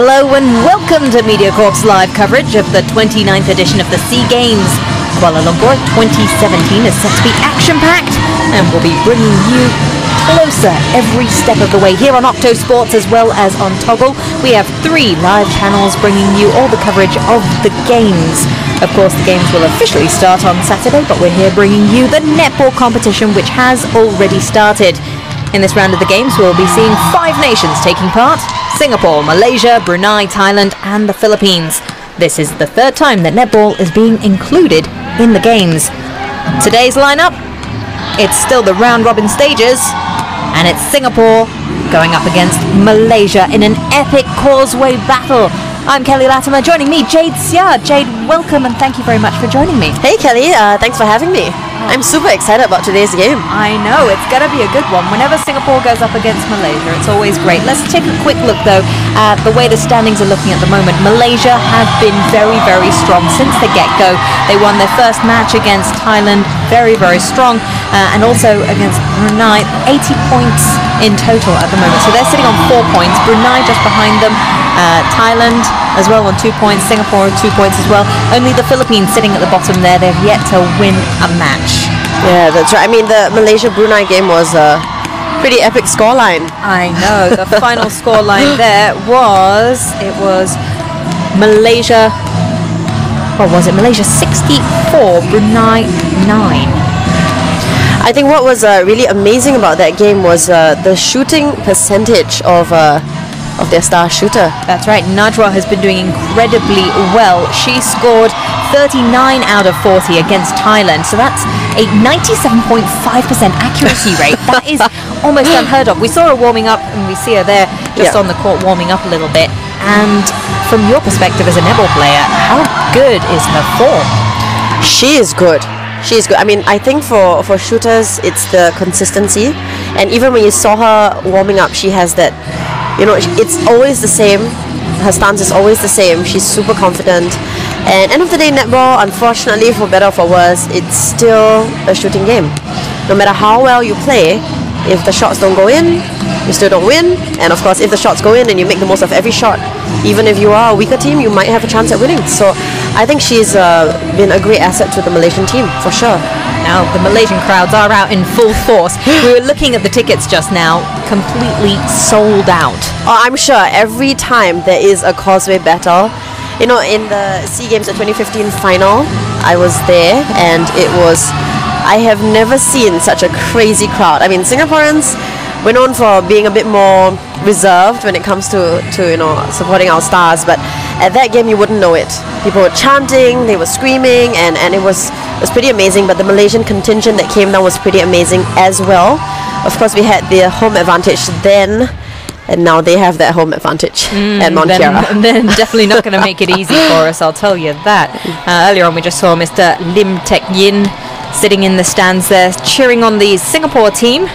Hello and welcome to MediaCorp's live coverage of the 29th edition of the SEA Games. Kuala Lumpur 2017 is set to be action-packed and we'll be bringing you closer every step of the way here on Octo Sports as well as on Toggle. We have 3 live channels bringing you all the coverage of the games. Of course, the games will officially start on Saturday, but we're here bringing you the netball competition, which has already started. In this round of the games, we'll be seeing 5 nations taking part: Singapore, Malaysia, Brunei, Thailand and the Philippines. This is the 3rd time that netball is being included in the games. Today's lineup, it's still the round-robin stages, and it's Singapore going up against Malaysia in an epic causeway battle. I'm Kelly Latimer, joining me, Jade Seah. Jade, welcome and thank you very much for joining me. Hey Kelly, thanks for having me. I'm super excited about today's game. I know, it's going to be a good one. Whenever Singapore goes up against Malaysia, it's always great. Let's take a quick look, though, at the way the standings are looking at the moment. Malaysia have been very, very strong since the get-go. They won their first match against Thailand, very, very strong, and also against Brunei, 80 points in total at the moment. So they're sitting on 4 points. Brunei just behind them. Thailand as well on 2 points. Singapore 2 points as well. Only the Philippines sitting at the bottom there. They've yet to win a match. Yeah, that's right. I mean, the Malaysia-Brunei game was a pretty epic scoreline. I know. The final scoreline there was Malaysia. What was it? Malaysia 64, Brunei 9. I think what was really amazing about that game was the shooting percentage of their star shooter. That's right. Najwa has been doing incredibly well. She scored 39 out of 40 against Thailand. So that's a 97.5% accuracy rate. That is almost unheard of. We saw her warming up and we see her there just on the court warming up a little bit. And from your perspective as a netball player, how good is her form? She is good. She's good. I mean, I think for shooters, it's the consistency. And even when you saw her warming up, she has that, you know, it's always the same. Her stance is always the same. She's super confident. And end of the day, netball, unfortunately, for better or for worse, it's still a shooting game. No matter how well you play, if the shots don't go in, you still don't win. And of course, if the shots go in and you make the most of every shot, even if you are a weaker team, you might have a chance at winning. So I think she's been a great asset to the Malaysian team, for sure. Now, the Malaysian crowds are out in full force. We were looking at the tickets just now, completely sold out. Oh, I'm sure every time there is a causeway battle, you know, in the SEA Games, the 2015 final, I was there and I have never seen such a crazy crowd. I mean, Singaporeans, we're known for being a bit more reserved when it comes to you know, supporting our stars, but at that game you wouldn't know it. People were chanting, they were screaming, and it was pretty amazing. But the Malaysian contingent that came down was pretty amazing as well. Of course, we had the home advantage then, and now they have that home advantage at Mount Kiara. Then definitely not going to make it easy for us, I'll tell you that. Earlier on we just saw Mr. Lim Tek Yin sitting in the stands there cheering on the Singapore team.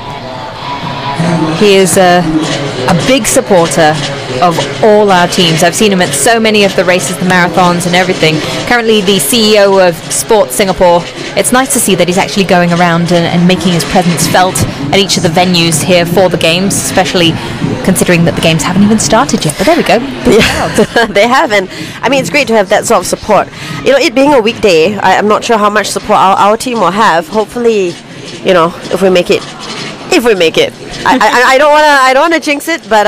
He is a big supporter of all our teams. I've seen him at so many of the races, the marathons and everything. Currently the CEO of Sports Singapore. It's nice to see that he's actually going around and making his presence felt at each of the venues here for the games, especially considering that the games haven't even started yet. But there we go. Yeah, they have, and I mean, it's great to have that sort of support. You know, it being a weekday, I'm not sure how much support our team will have. Hopefully, you know, if we make it. I don't wanna jinx it, but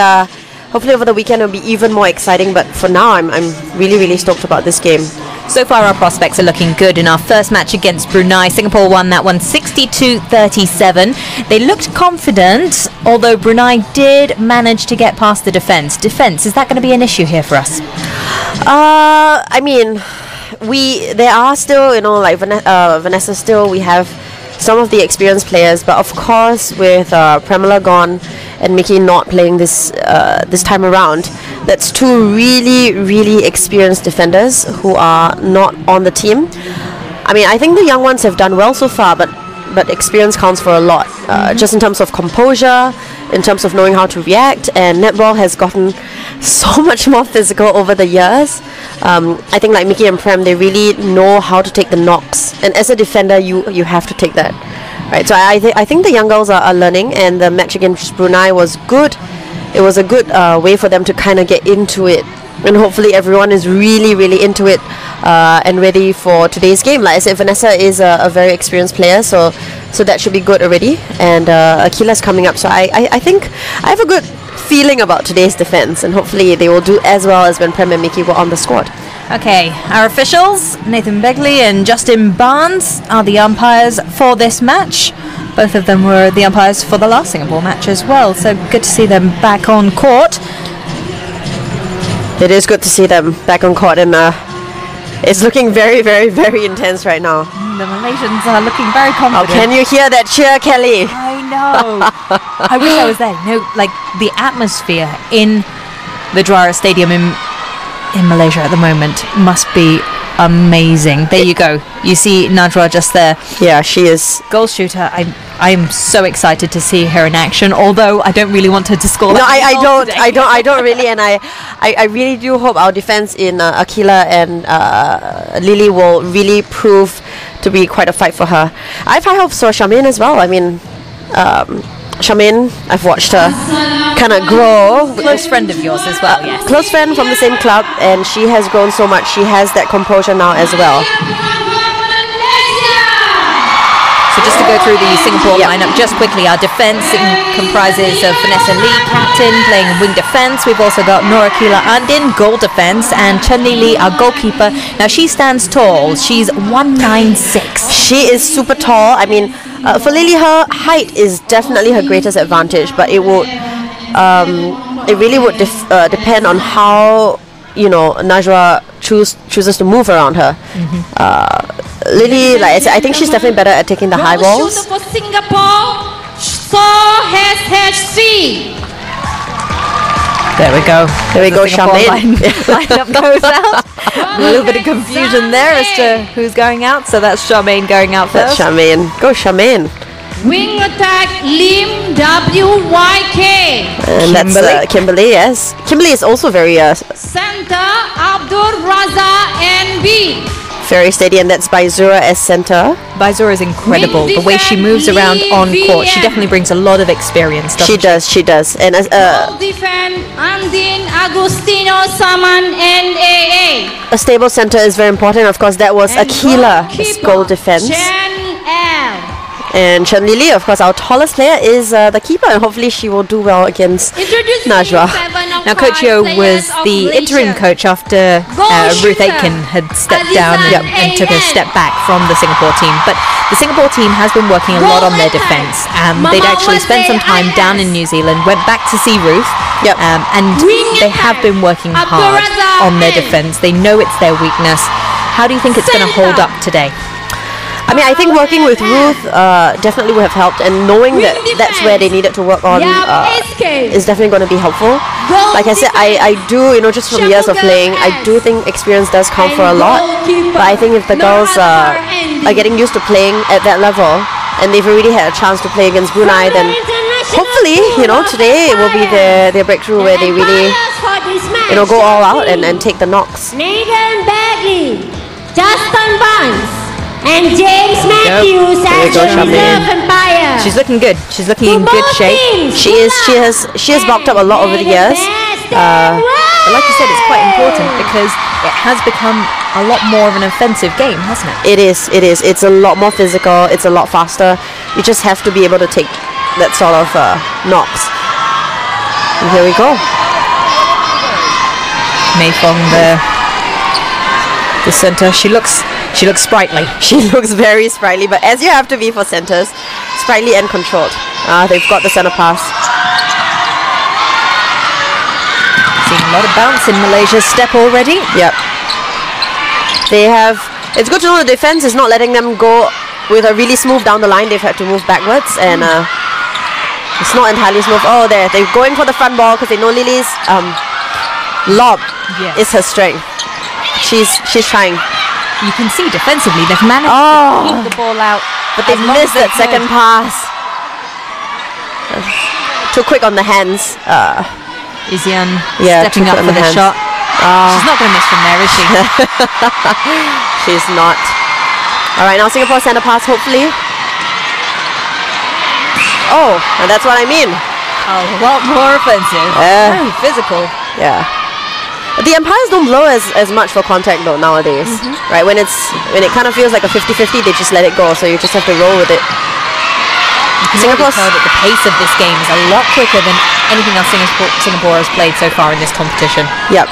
hopefully over the weekend it'll be even more exciting. But for now, I'm really, really stoked about this game. So far our prospects are looking good. In our first match against Brunei, Singapore won that one 62-37. They looked confident, although Brunei did manage to get past the defence. Is that going to be an issue here for us? I mean, there are still, you know, like Vanessa still, we have some of the experienced players, but of course with Pramila gone and Mickey not playing this time around, that's 2 really, really experienced defenders who are not on the team. I mean, I think the young ones have done well so far, but experience counts for a lot, just in terms of composure, in terms of knowing how to react, and netball has gotten so much more physical over the years. I think like Mickey and Prem, they really know how to take the knocks, and as a defender you have to take that, right? So I think the young girls are learning, and the match against Brunei was good. It was a good way for them to kind of get into it and hopefully everyone is really, really into it and ready for today's game. Like I said, Vanessa is a very experienced player, so that should be good already. And Aqilah's coming up, so I think I have a good feeling about today's defense, and hopefully they will do as well as when Prem and Mickey were on the squad. Okay, our officials, Nathan Begley and Justin Barnes, are the umpires for this match. Both of them were the umpires for the last Singapore match as well, so good to see them back on court. It is good to see them back on court, and it's looking very, very, very intense right now. The Malaysians are looking very confident. Oh, can you hear that cheer, Kelly? I know. I wish I was there. No, like the atmosphere in the Drawara Stadium in Malaysia at the moment must be amazing. There you go. You see Najwa just there. Yeah, she is. Goal shooter. I am so excited to see her in action, although I don't really want her to score. No, I don't really, and I really do hope our defense in Aqilah and Lili will really prove to be quite a fight for her. I have high hopes for Charmaine as well. I mean, Charmaine, I've watched her kind of grow. Close friend of yours as well, yes. Close friend from the same club, and she has grown so much. She has that composure now as well. So just to go through the Singapore lineup just quickly, our defence comprises of Vanessa Lee, captain, playing wing defence. We've also got Nur Aqilah Afiqah, goal defence, and Chen Lili, our goalkeeper. Now she stands tall. She's 196. She is super tall. I mean, for Lili, her height is definitely her greatest advantage, but it really would depend on how Najwa chooses to move around her. Lili, like I said, I think she's definitely better at taking the high balls. For Singapore, HC. There we go. There we go, Charmaine. Lineup goes out. A little bit of confusion there as to who's going out. So that's Charmaine going out first. That's Charmaine. Go, Charmaine. Wing attack, Lim, WYK. And that's Kimberly, yes. Kimberly is also very Center, Abdul Raza, NB. very steady, and that's Baizura as center. Baizura is incredible. The way she moves around on court, she definitely brings a lot of experience, doesn't she? She does. And as defend, Andin, Agustino, Saman, and AA. a stable center is very important. Of course, that was Aqilah's goal defense. And Chen Lili, of course, our tallest player, is the keeper, and hopefully she will do well against Najwa. Now, Coach Yo was the interim coach after Ruth Aitken had stepped down and took a step back from the Singapore team. But the Singapore team has been working a lot on their defence. They'd actually spent some time down in New Zealand, went back to see Ruth, and they have been working hard on their defence. They know it's their weakness. How do you think it's going to hold up today? I mean, I think working with Ruth definitely would have helped, and knowing that that's where they needed to work on is definitely going to be helpful. Like I said, I do, just from years of playing, I do think experience does count for a lot. But I think if the girls are getting used to playing at that level, and they've already had a chance to play against Brunei, then hopefully, today it will be their breakthrough where they really, go all out and take the knocks. Nathan Begley, Justin Barnes, and James Matthews as the reserve umpire. She's looking good. She's looking in good shape. She has bulked up a lot over the years. But like you said, it's quite important because it has become a lot more of an offensive game, hasn't it? It is. It's a lot more physical. It's a lot faster. You just have to be able to take that sort of knocks. And here we go. Mei Foong, the centre. She looks sprightly. She looks very sprightly, but as you have to be for centres, sprightly and controlled. They've got the centre pass. Seeing a lot of bounce in Malaysia's step already. Yep. They have. It's good to know the defence is not letting them go with a really smooth down the line. They've had to move backwards, and it's not entirely smooth. Oh, they're going for the front ball because they know Lili's lob is her strength. She's trying. You can see defensively they've managed to keep the ball out, but they've missed that second pass. Too quick on the hands. Izyan stepping up for the shot. She's not going to miss from there, is she? She's not. All right, now Singapore centre pass, hopefully. Oh, and that's what I mean. A lot more offensive. Very physical. Yeah. The umpires don't blow as much for contact though nowadays, right? When it kind of feels like a 50-50, they just let it go. So you just have to roll with it. Singapore's tell that the pace of this game is a lot quicker than anything else Singapore has played so far in this competition. Yep.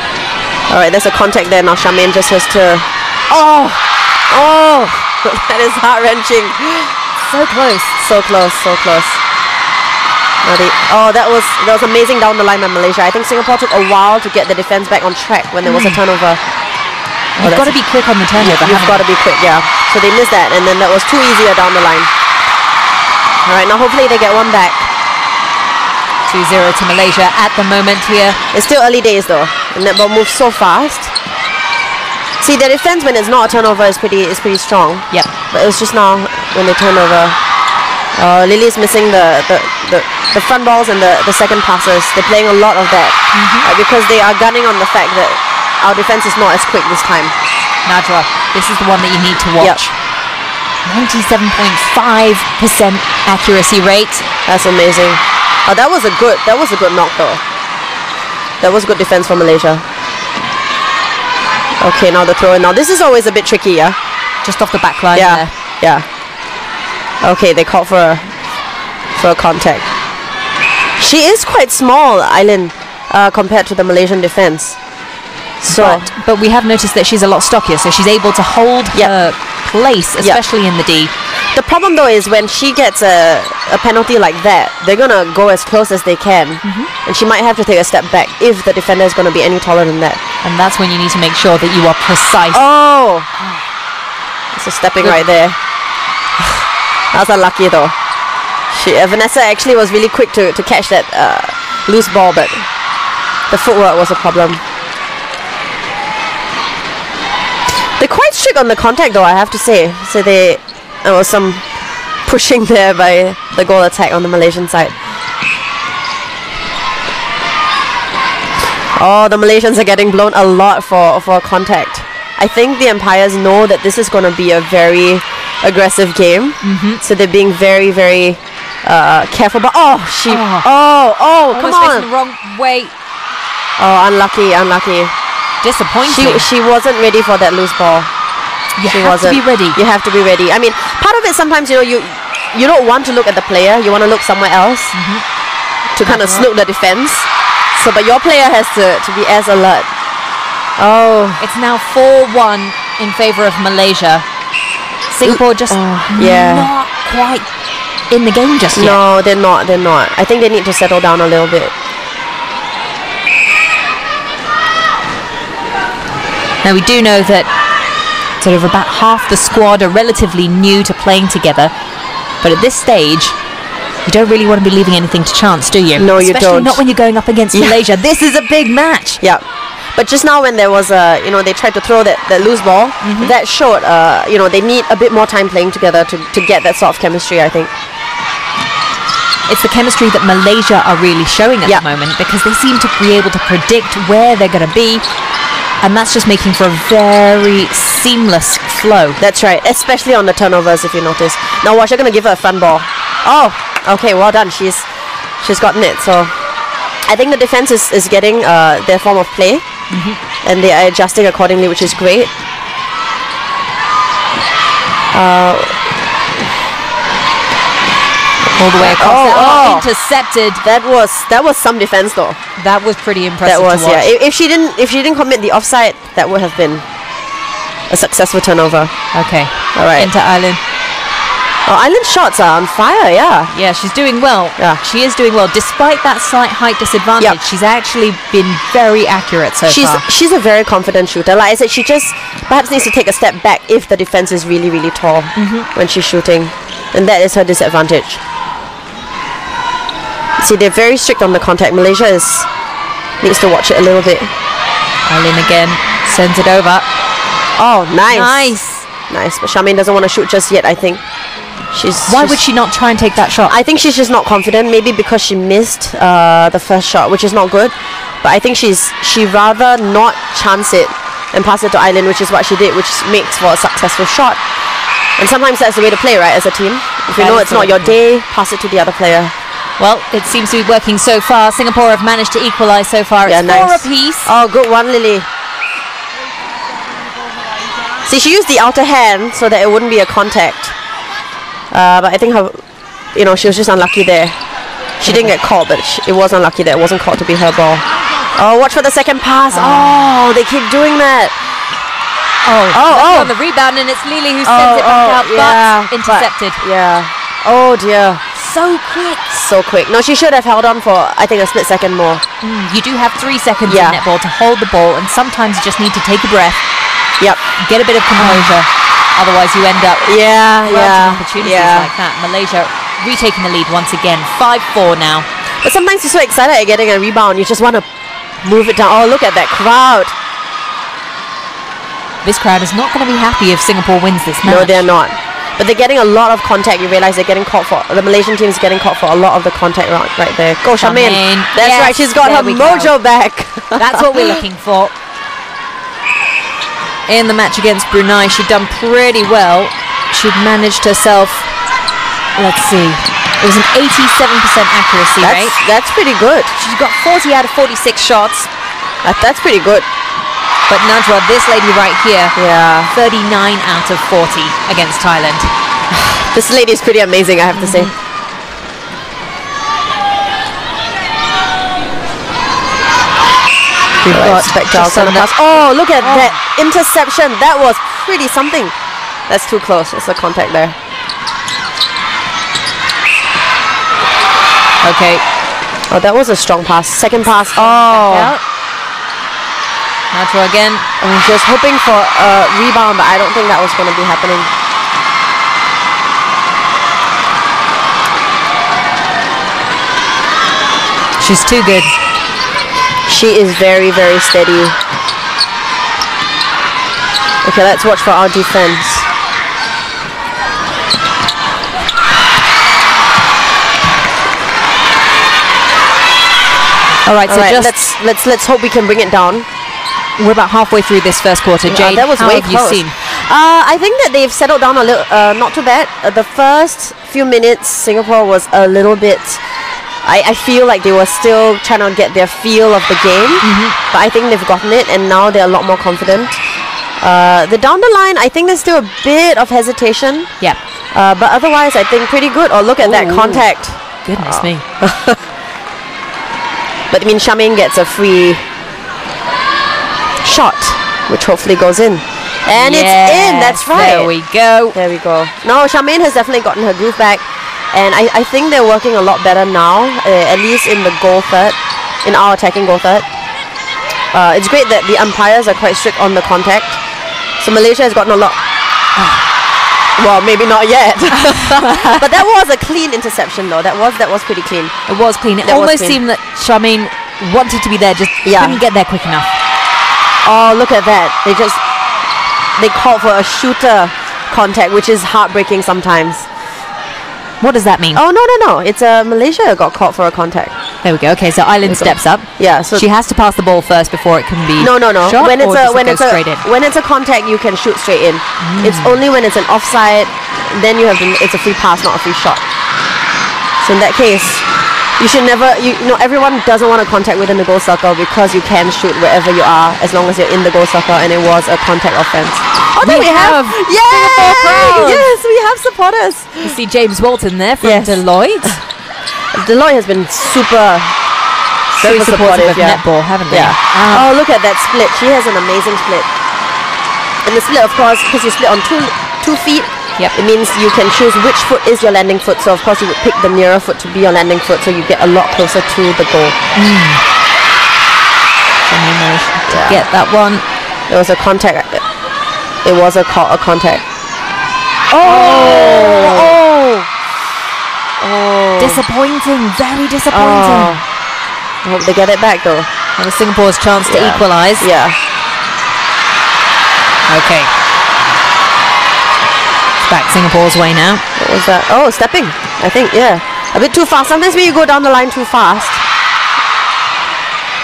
All right, there's a contact there now. Charmaine just has to. Oh, that is heart-wrenching. So close. So close. That was amazing down the line by Malaysia. I think Singapore took a while to get the defense back on track when there was a turnover. You've got to be quick on the turnover. You've got to be quick, yeah. So they missed that, and then that was too easier down the line. All right, now hopefully they get one back. 2-0 to Malaysia at the moment here. It's still early days though. The netball moves so fast. See, their defense when it's not a turnover is pretty strong. Yep. But it's just now when they turn over. Lily's missing the front balls and the second passes. They're playing a lot of that because they are gunning on the fact that our defense is not as quick this time. Najwa, this is the one that you need to watch. 97.5% accuracy rate. That's amazing. Oh, that was a good knock though. That was good defense from Malaysia. Okay, now the throw in. Now this is always a bit tricky, yeah. Just off the back line there. Yeah. Okay, they called for a contact. She is quite small, Ailin, compared to the Malaysian defense. So, but we have noticed that she's a lot stockier, so she's able to hold her place, especially in the D. The problem though is when she gets a penalty like that, they're gonna go as close as they can, and she might have to take a step back if the defender is gonna be any taller than that. And that's when you need to make sure that you are precise. Oh, it's a stepping right there. That was unlucky though. Vanessa actually was really quick to catch that loose ball, but the footwork was a problem. They're quite strict on the contact though, I have to say. So there was some pushing there by the goal attack on the Malaysian side. Oh, the Malaysians are getting blown a lot for contact. I think the umpires know that this is going to be a very aggressive game. So they're being very, very careful. But come on. The wrong way. Oh, unlucky. Disappointing. She wasn't ready for that loose ball. You have to be ready. You have to be ready. I mean, part of it sometimes, you don't want to look at the player. You want to look somewhere else to kind of snook the defense. So, but your player has to be as alert. Oh, it's now 4-1 in favor of Malaysia. Singapore just not quite in the game just yet. No, they're not. I think they need to settle down a little bit. Now we do know that sort of about half the squad are relatively new to playing together, but at this stage you don't really want to be leaving anything to chance, do you? No, you don't. Especially not when you're going up against Malaysia. This is a big match. Yeah. But just now when there was they tried to throw that loose ball, that showed, they need a bit more time playing together to get that sort of chemistry, I think. It's the chemistry that Malaysia are really showing at the moment, because they seem to be able to predict where they're going to be, and that's just making for a very seamless flow. That's right, especially on the turnovers, if you notice. Now watch, they're going to give her a front ball. Oh, okay, well done. She's gotten it. So I think the defense is getting their form of play, and they are adjusting accordingly, which is great. All the way across. Intercepted. That was some defense though. That was pretty impressive. That was to watch. If she didn't commit the offside, that would have been a successful turnover. Okay. All right. Into Ailin. Oh, Ailin's shots are on fire. Yeah. Yeah, she's doing well. Yeah. She is doing well, despite that slight height disadvantage. She's actually been very accurate so far. She's a very confident shooter. Like I said, she just perhaps needs to take a step back if the defense is really, really tall when she's shooting, and that is her disadvantage. See, they're very strict on the contact. Malaysia needs to watch it a little bit. Ailin again sends it over. Oh, nice. But Charmaine doesn't want to shoot just yet, I think. Why would she not try and take that shot? I think she's just not confident. Maybe because she missed the first shot, which is not good. But I think she rather not chance it and pass it to Ailin, which is what she did, which makes for a successful shot. And sometimes that's the way to play, right, as a team. If you know it's not your day, pass it to the other player. Well, it seems to be working so far. Singapore have managed to equalise so far. It's 4 apiece. Oh, good one, Lili. See, she used the outer hand so that it wouldn't be a contact. But I think her, she was just unlucky there. She didn't get caught, but it was unlucky that it wasn't caught to be her ball. Oh, watch for the second pass. Oh, they keep doing that. On the rebound, and it's Lili who sends it back out, but intercepted. Oh dear. So quick. So quick. No, she should have held on for, I think, a split second more. You do have 3 seconds in netball to hold the ball, and sometimes you just need to take a breath. Yep. Get a bit of composure. Otherwise, you end up opportunities like that. Malaysia retaking the lead once again. 5-4 now. But sometimes you're so excited at getting a rebound, you just want to move it down. Oh, look at that crowd. This crowd is not going to be happy if Singapore wins this match. No, they're not. But they're getting a lot of contact. You realize they're getting caught for, the Malaysian team is getting caught for a lot of the contact right there. Go, Charmaine. That's right, she's got her mojo back. That's what we're looking for. In the match against Brunei, she'd done pretty well. She'd managed herself, let's see, it was an 87% accuracy rate. That's pretty good. She's got 40 out of 46 shots. That's pretty good. But Najwa, this lady right here, 39 out of 40 against Thailand. This lady is pretty amazing, I have to say. We've got oh, look at that interception. That was pretty something. That's too close. It's a contact there. Okay. Oh, that was a strong pass. Second pass. Najwa again. She was hoping for a rebound, but I don't think that was going to be happening. She's too good. She is very, very steady. Okay, let's watch for our defense. All right, so let's hope we can bring it down. We're about halfway through this first quarter. Jade, that was how way have close. you seen? I think that they've settled down a little, not too bad. The first few minutes, Singapore was a little bit. I feel like they were still trying to get their feel of the game, but I think they've gotten it, and now they're a lot more confident. The down the line, I think there's still a bit of hesitation. Yeah. But otherwise, I think pretty good. Oh, look at that contact. Goodness me. But I mean, Charmaine gets a free shot, which hopefully goes in. And it's in, that's right. There we go. There we go. No, Charmaine has definitely gotten her groove back. And I think they're working a lot better now, at least in the goal third, in our attacking goal third. It's great that the umpires are quite strict on the contact. So Malaysia has gotten a lot. Well, maybe not yet. But that was a clean interception, though. That was pretty clean. It was clean. It almost seemed that Charmaine wanted to be there, just couldn't get there quick enough. Oh, look at that. They called for a shooter contact, which is heartbreaking sometimes. What does that mean? Oh, no. It's Malaysia got caught for a contact. There we go. Okay, so Ailin steps up. Yeah, so she has to pass the ball first before it can be No. shot, When it's a contact, you can shoot straight in. It's only when it's an offside, then it's a free pass, not a free shot. So in that case, you should never. Everyone doesn't want to contact within the goal circle because you can shoot wherever you are as long as you're in the goal circle, and it was a contact offense. Oh, there we have Singapore crowd. Yes, we have supporters. You see James Walton there from Deloitte. Deloitte has been very supportive of netball, haven't they? Yeah. Oh, look at that split. She has an amazing split. And the split, of course, because you split on two feet, it means you can choose which foot is your landing foot. So, of course, you would pick the nearer foot to be your landing foot, so you get a lot closer to the goal. Get that one. There was a contact. It was a contact. Oh! Disappointing. Very disappointing. I hope they get it back, though. That was Singapore's chance to equalise. Yeah. Okay. Back Singapore's way now. What was that? Oh, stepping. I think, a bit too fast. Sometimes when you go down the line too fast.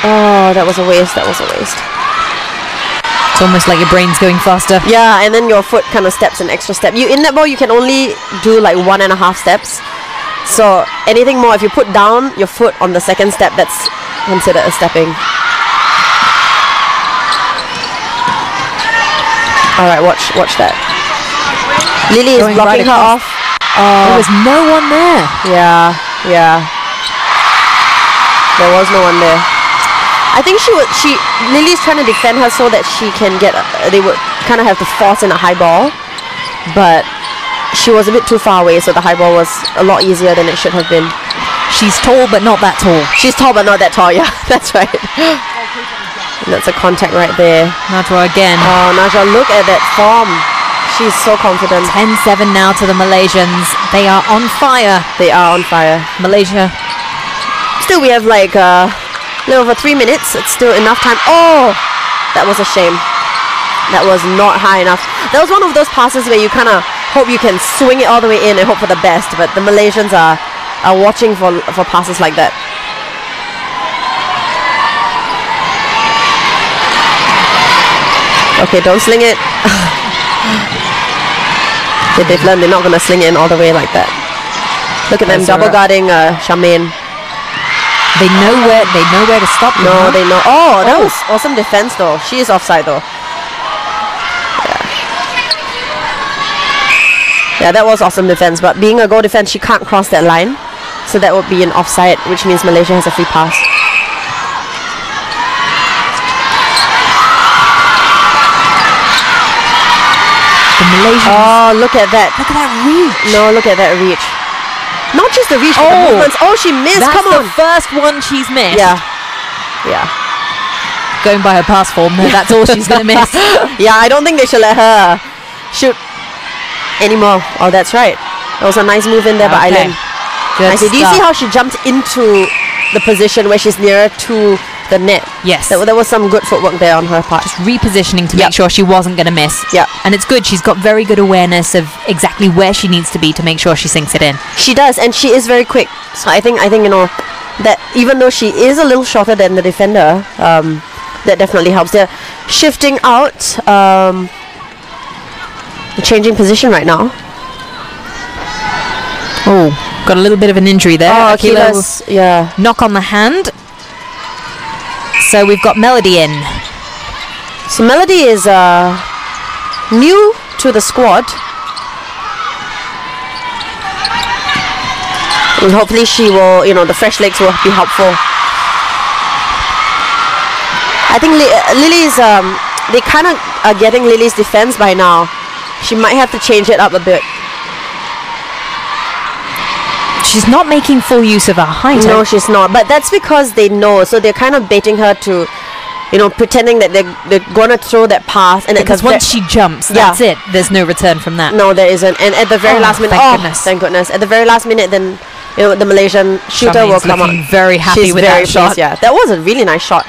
Oh, that was a waste. It's almost like your brain's going faster. Yeah, and then your foot kind of steps an extra step. In netball, you can only do like 1.5 steps. So anything more, if you put down your foot on the second step, that's considered a stepping. All right, watch that. Lili is blocking her off. There was no one there. Yeah. There was no one there. I think Lili's trying to defend her so that she can get, they would kind of have to force in a high ball, but she was a bit too far away, so the high ball was a lot easier than it should have been. She's tall, but not that tall. She's tall, but not that tall, yeah, that's right. That's a contact right there. Najwa again. Oh, Najwa, look at that form. She's so confident. 10-7 now to the Malaysians. They are on fire. They are on fire. Malaysia. Still, we have like a little over 3 minutes. It's still enough time. Oh, that was a shame. That was not high enough. That was one of those passes where you kind of hope you can swing it all the way in and hope for the best. But the Malaysians are watching for passes like that. Okay, don't sling it. Okay, they've learned they're not going to sling it in all the way like that. Look at them double guarding Charmaine. They know where to stop. No, they know. Oh, that was awesome defense though. She is offside though. Yeah, that was awesome defense. But being a goal defense, she can't cross that line, so that would be an offside, which means Malaysia has a free pass. The Malaysians. Oh, look at that. Look at that reach. No, look at that reach. Not just the reach, but the movements. Oh, she missed. That's Come on. the first one she's missed. Yeah. Going by her pass form, that's all she's going to miss. Yeah, I don't think they should let her shoot anymore. Oh, that's right. That was a nice move in there by Ailin. Good Do you see how she jumped into the position where she's nearer to the net? Yes. There was some good footwork there on her part. Just repositioning to make sure she wasn't going to miss. Yeah. And it's good. She's got very good awareness of exactly where she needs to be to make sure she sinks it in. She does, and she is very quick. So I think you know that even though she is a little shorter than the defender, that definitely helps. They're shifting out, changing position right now. Oh, got a little bit of an injury there. Oh, Aqilah, yeah. knock on the hand. So we've got Melody in. So Melody is new to the squad. And hopefully she will, the fresh legs will be helpful. I think Lily's, they kind of are getting Lily's defense by now. She might have to change it up a bit. She's not making full use of her height. No, she's not. But that's because they know. So they're kind of baiting her to, pretending that they're going to throw that pass. And because once she jumps, that's it. There's no return from that. No, there isn't. And at the very last minute, thank goodness. At the very last minute, then the Malaysian shooter will come on. Very happy with that shot. Yeah, that was a really nice shot.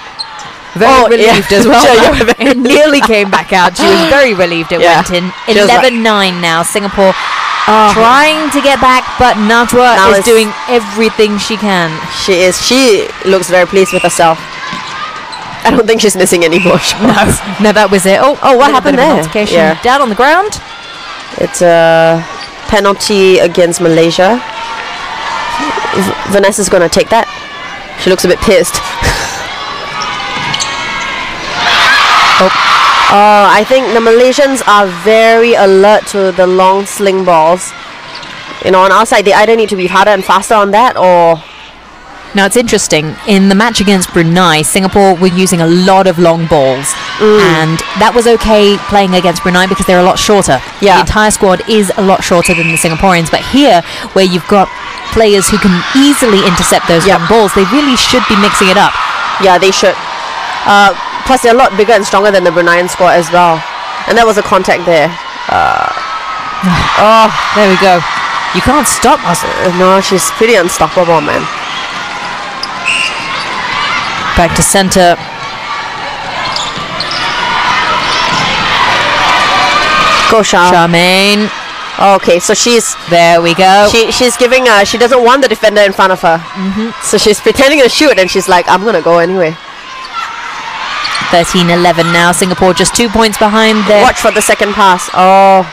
Very relieved as well. It nearly came back out. She was very relieved it went in. 11-9 now. Singapore trying to get back, but Najwa is doing everything she can. She is. She looks very pleased with herself. I don't think she's missing any more shots. No, that was it. Oh, what happened there? Yeah. Down on the ground. It's a penalty against Malaysia. Vanessa's going to take that. She looks a bit pissed. I think the Malaysians are very alert to the long sling balls. On our side, they either need to be harder and faster on that, or... Now, it's interesting. In the match against Brunei, Singapore were using a lot of long balls. And that was okay playing against Brunei because they're a lot shorter. Yeah. The entire squad is a lot shorter than the Singaporeans. But here, where you've got players who can easily intercept those long balls, they really should be mixing it up. Yeah, they should. Plus, they're a lot bigger and stronger than the Bruneian squad as well. And that was a contact there. There we go. You can't stop us. No, she's pretty unstoppable, man. Back to center. Go, Charmaine. Okay, so she's... There we go. She's giving... she doesn't want the defender in front of her. So she's pretending to shoot, and she's like, I'm going to go anyway. 13-11 now. Singapore just 2 points behind there. Watch for the second pass. Oh.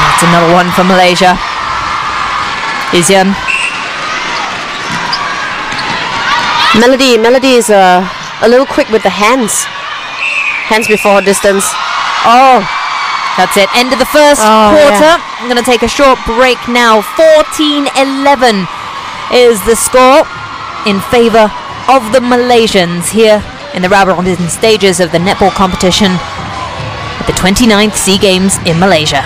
That's another one for Malaysia. Izyan. Melody is a little quick with the hands. Hands before distance. Oh, that's it. End of the first quarter. Yeah. I'm going to take a short break now. 14-11 is the score in favour of the Malaysians here in the round-robin stages of the netball competition at the 29th SEA Games in Malaysia.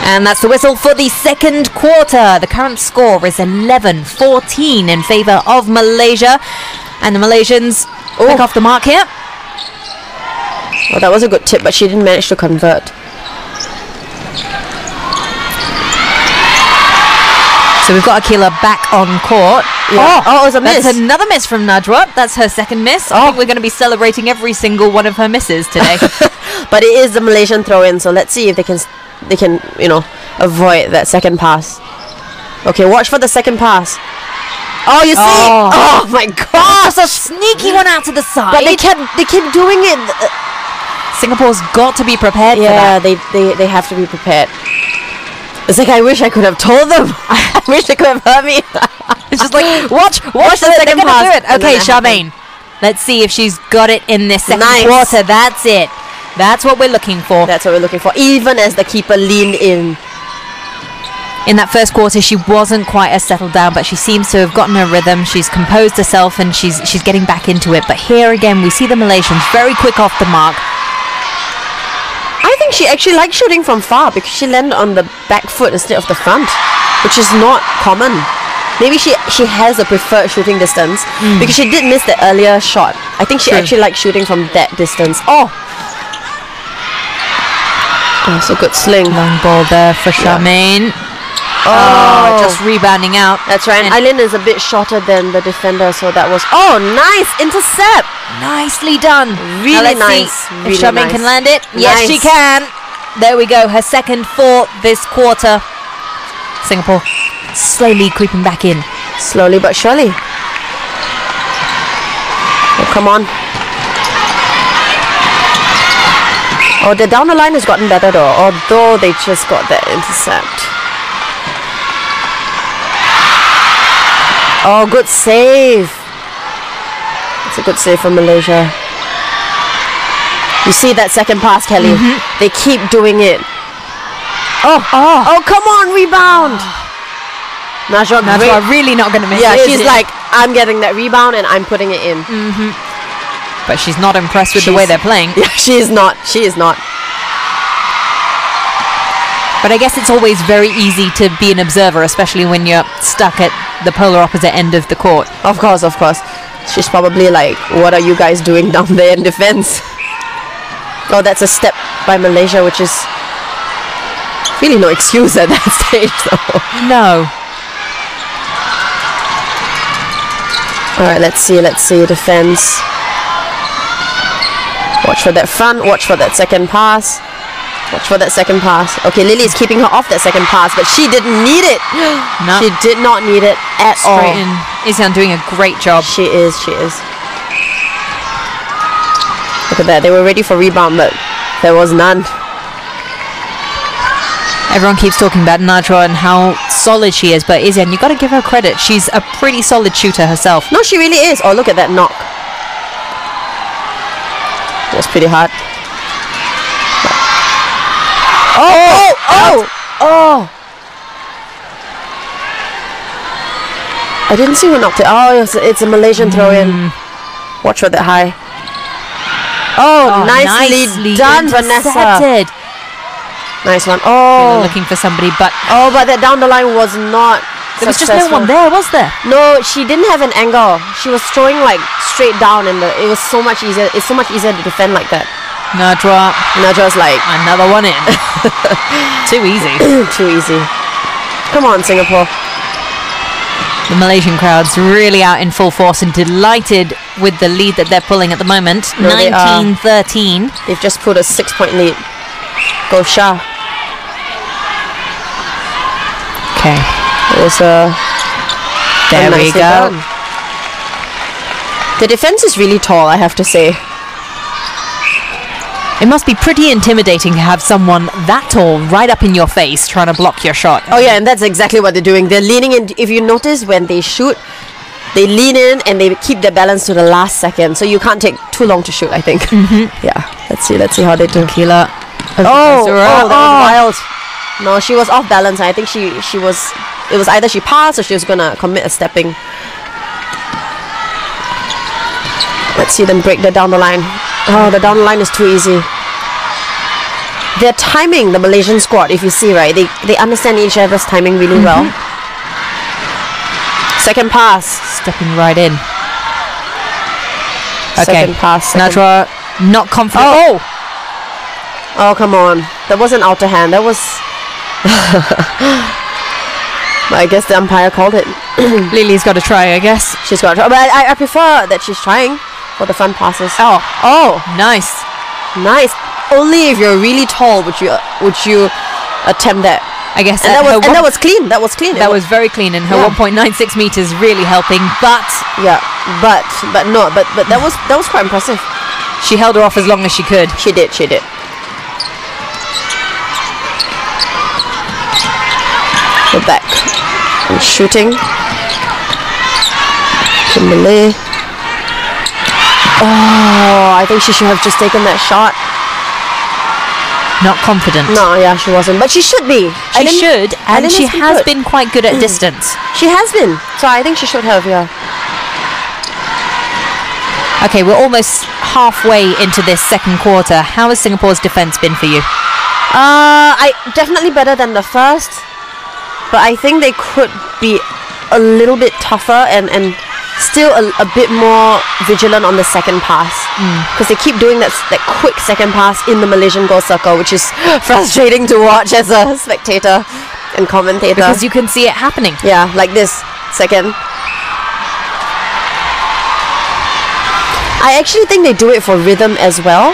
And that's the whistle for the second quarter. The current score is 11-14 in favour of Malaysia. And the Malaysians pick off the mark here. Well, that was a good tip, but she didn't manage to convert. So we've got Aqilah back on court. Yeah. Oh, it was a miss. That's another miss from Najwa. That's her second miss. I think we're going to be celebrating every single one of her misses today. But it is the Malaysian throw-in, so let's see if they can, you know, avoid that second pass. Okay, watch for the second pass. Oh, you see? Oh my gosh! That's a sneaky one out to the side. But they keep doing it. Singapore's got to be prepared for that. Yeah, they have to be prepared. It's like, I wish I could have told them. I wish they could have heard me. It's just like, watch the second pass. Do it. Okay, Charmaine. Let's see if she's got it in this second Nice. quarter. That's it. That's what we're looking for. That's what we're looking for. Even as the keeper leaned in. In that first quarter, she wasn't quite as settled down, but she seems to have gotten her rhythm. She's composed herself, and she's getting back into it. But here again, we see the Malaysians very quick off the mark. I think she actually likes shooting from far because she landed on the back foot instead of the front, which is not common. Maybe she has a preferred shooting distance because she did miss the earlier shot. I think she actually likes shooting from that distance. Oh, so good sling. Long ball there for Charmaine. Oh, just rebounding out. That's right. And Ailin is a bit shorter than the defender, so that was... Oh, nice intercept. Nicely done. Really Now let's nice. see Really if Charmaine nice. can land it. Yes, Nice. she can. There we go. Her second for this quarter. Singapore slowly creeping back in. Slowly but surely. Oh, come on. Oh, the down the line has gotten better though, although they just got that intercept. Oh, good save. It's a good save from Malaysia. You see that second pass, Kelly? They keep doing it. Oh, come on, rebound. Najwa really not going to miss Yeah, it, is she's it? like, I'm getting that rebound and I'm putting it in. But she's not impressed with the way they're playing. Yeah, she is not. She is not. But I guess it's always very easy to be an observer, especially when you're stuck at the polar opposite end of the court. Of course, of course. She's probably like, what are you guys doing down there in defense? Oh, that's a step by Malaysia, which is really no excuse at that stage, though. No. All right, let's see. Defense. Watch for that front. Watch for that second pass. Watch for that second pass. Okay, Lili is keeping her off that second pass, but she didn't need it. No. She did not need it at all. Straight in. Izyan doing a great job. She is. Look at that. They were ready for rebound, but there was none. Everyone keeps talking about Najwa and how solid she is, but Izyan, you got to give her credit. She's a pretty solid shooter herself. No, she really is. Oh, look at that knock. That's pretty hard. Oh! I didn't see who knocked it. Oh, it's a Malaysian throw-in. Watch for that high. Oh, nicely done, intercepted. Vanessa. Nice one. Oh, Looking for somebody, but but that down the line was not there was just successful. no one there, was there? No, she didn't have an angle. She was throwing like straight down, and it was so much easier. It's so much easier to defend like that. Najwa's like Another one in. Too easy. too easy. Come on, Singapore. The Malaysian crowd's really out in full force and delighted with the lead that they're pulling at the moment. No, they are. 19-13. They've just put a 6-point lead. Go Shah. Okay. It was a There we nicely go. done. The defense is really tall, I have to say. It must be pretty intimidating to have someone that tall right up in your face trying to block your shot. Oh yeah, and that's exactly what they're doing. They're leaning in. If you notice, when they shoot, they lean in and they keep their balance to the last second. So you can't take too long to shoot, I think. Yeah. Let's see how they do. Aqilah Oh, Baizura. that was wild. No, she was off balance. I think she was. It was either she passed or she was gonna commit a stepping. Let's see them break that down the line. Oh, the down the line is too easy. They're timing the Malaysian squad. If you see, right, they understand each other's timing really well. Second pass. Stepping right in. Okay. Second pass. Najwa not confident. Oh, come on. That wasn't outer hand. That was... But I guess the umpire called it. Lili's got to try, I guess. She's got to try. But I prefer that she's trying for the front passes. Oh, nice. Nice. Only if you're really tall would you attempt that. I guess And that was clean. That was clean. that was very clean, and her Yeah. 1.96 meters really helping. But Yeah. But that was quite impressive. she held her off as long as she could. She did. Go back. And shooting. Kimberly. Oh, I think she should have just taken that shot. Not confident. No, yeah, she wasn't. But she should be. She should, and she has good. been quite good at distance. She has been. So I think she should have, yeah. Okay, we're almost halfway into this second quarter. How has Singapore's defense been for you? I definitely better than the first. But I think they could be a little bit tougher and still a bit more vigilant on the second pass, because they keep doing that quick second pass in the Malaysian goal circle, which is frustrating to watch as a spectator and commentator, Because you can see it happening. yeah, like this second. I actually think they do it for rhythm as well.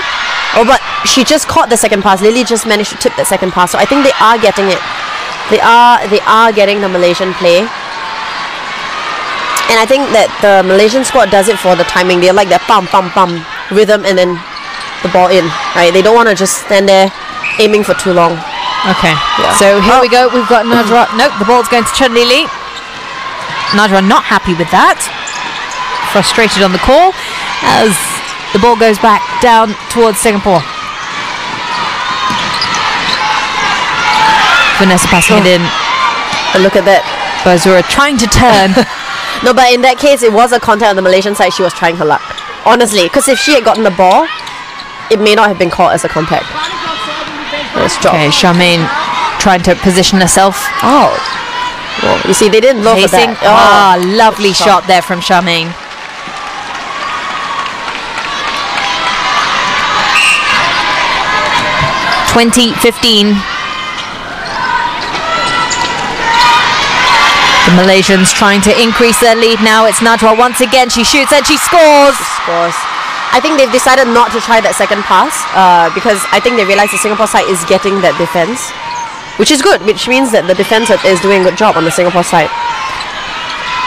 Oh, but she just caught the second pass. Lili just managed to tip that second pass, so I think they are getting it. They are getting the Malaysian play. And I think that the Malaysian squad does it for the timing. They like that pam pam pam rhythm and then the ball in, right? They don't want to just stand there aiming for too long. Okay, Yeah. so here we go. We've got Najwa. Nope, the ball's going to Chen Lili. Najwa not happy with that. Frustrated on the call as the ball goes back down towards Singapore. Vanessa passing it in. And look at that. Baizura trying to turn. No, but in that case, it was a contact on the Malaysian side. She was trying her luck, honestly. Because if she had gotten the ball, it may not have been called as a contact. Nice job. Okay, Charmaine trying to position herself. Oh, well, you see, they didn't look for Pacing. that. Lovely shot there from Charmaine. (2015). The Malaysians trying to increase their lead now. It's Najwa once again. She shoots and she scores. Scores. I think they've decided not to try that second pass because I think they realize the Singapore side is getting that defense, which is good, which means that the defense is doing a good job on the Singapore side.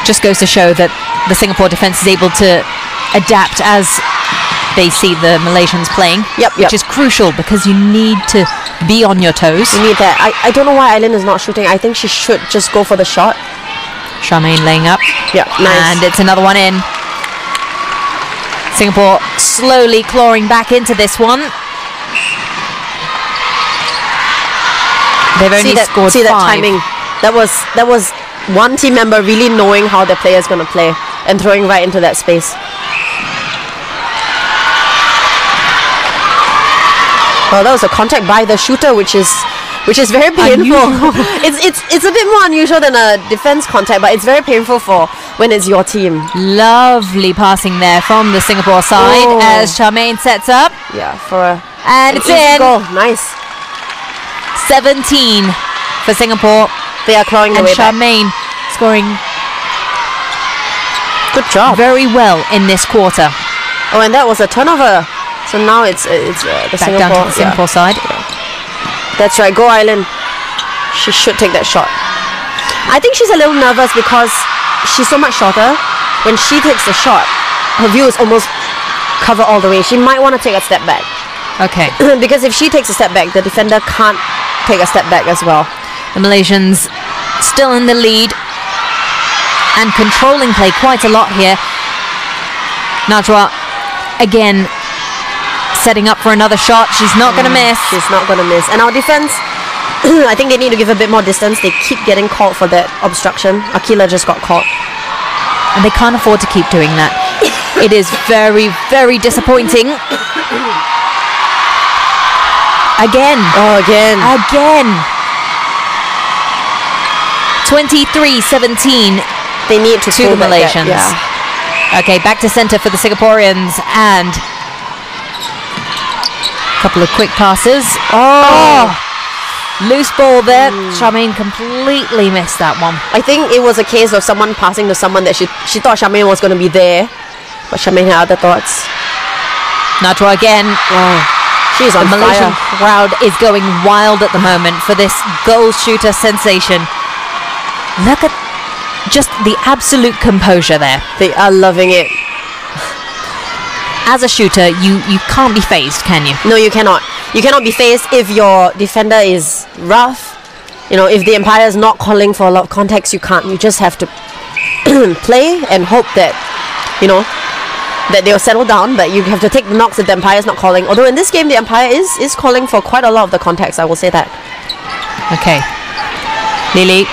Just goes to show that the Singapore defense is able to adapt as they see the Malaysians playing. Yep. Which is crucial because you need to be on your toes. You need that. I don't know why Ailin is not shooting. I think she should just go for the shot. Charmaine laying up. Yeah, nice. And it's another one in. Singapore slowly clawing back into this one. They've only scored see 5. that timing. That was one team member really knowing how their player is going to play and throwing right into that space. Well, that was a contact by the shooter, which is very painful. it's a bit more unusual than a defense contact, but it's very painful for when it's your team. Lovely passing there from the Singapore side as Charmaine sets up. Yeah, for And it's easy in. goal. Nice. 17 for Singapore. They are clawing the And way back. Charmaine scoring Good job. very well in this quarter. Oh, and that was a turnover. So now it's the Back down to the Singapore side. That's right, go Ailin. She should take that shot. I think she's a little nervous because she's so much shorter. When she takes the shot, her view is almost covered all the way. She might want to take a step back. Okay. Because if she takes a step back, the defender can't take a step back as well. The Malaysians still in the lead and controlling play quite a lot here. Najwa again setting up for another shot. She's not going to miss. She's not going to miss. And our defense, I think they need to give a bit more distance. They keep getting called for that obstruction. Aqilah just got caught. And they can't afford to keep doing that. It is very, very disappointing. Again. Oh, again. Again. 23-17. They need to to the pull back that, Malaysians. yeah. Okay, back to centre for the Singaporeans and a couple of quick passes. Oh, loose ball there. Charmaine completely missed that one. I think it was a case of someone passing to someone that she thought Charmaine was going to be there, but Charmaine had other thoughts. Najwa again. Wow, she's on The Malaysian fire. crowd is going wild at the moment for this goal shooter sensation. Look at just the absolute composure there. They are loving it. As a shooter, you can't be phased, can you? No, you cannot. You cannot be faced if your defender is rough. You know, if the umpire is not calling for a lot of contacts, you can't. You just have to play and hope that, you know, that they'll settle down, but you have to take the knocks if the umpire's not calling. Although in this game, the umpire is calling for quite a lot of the contacts, I will say that. Okay. Lili.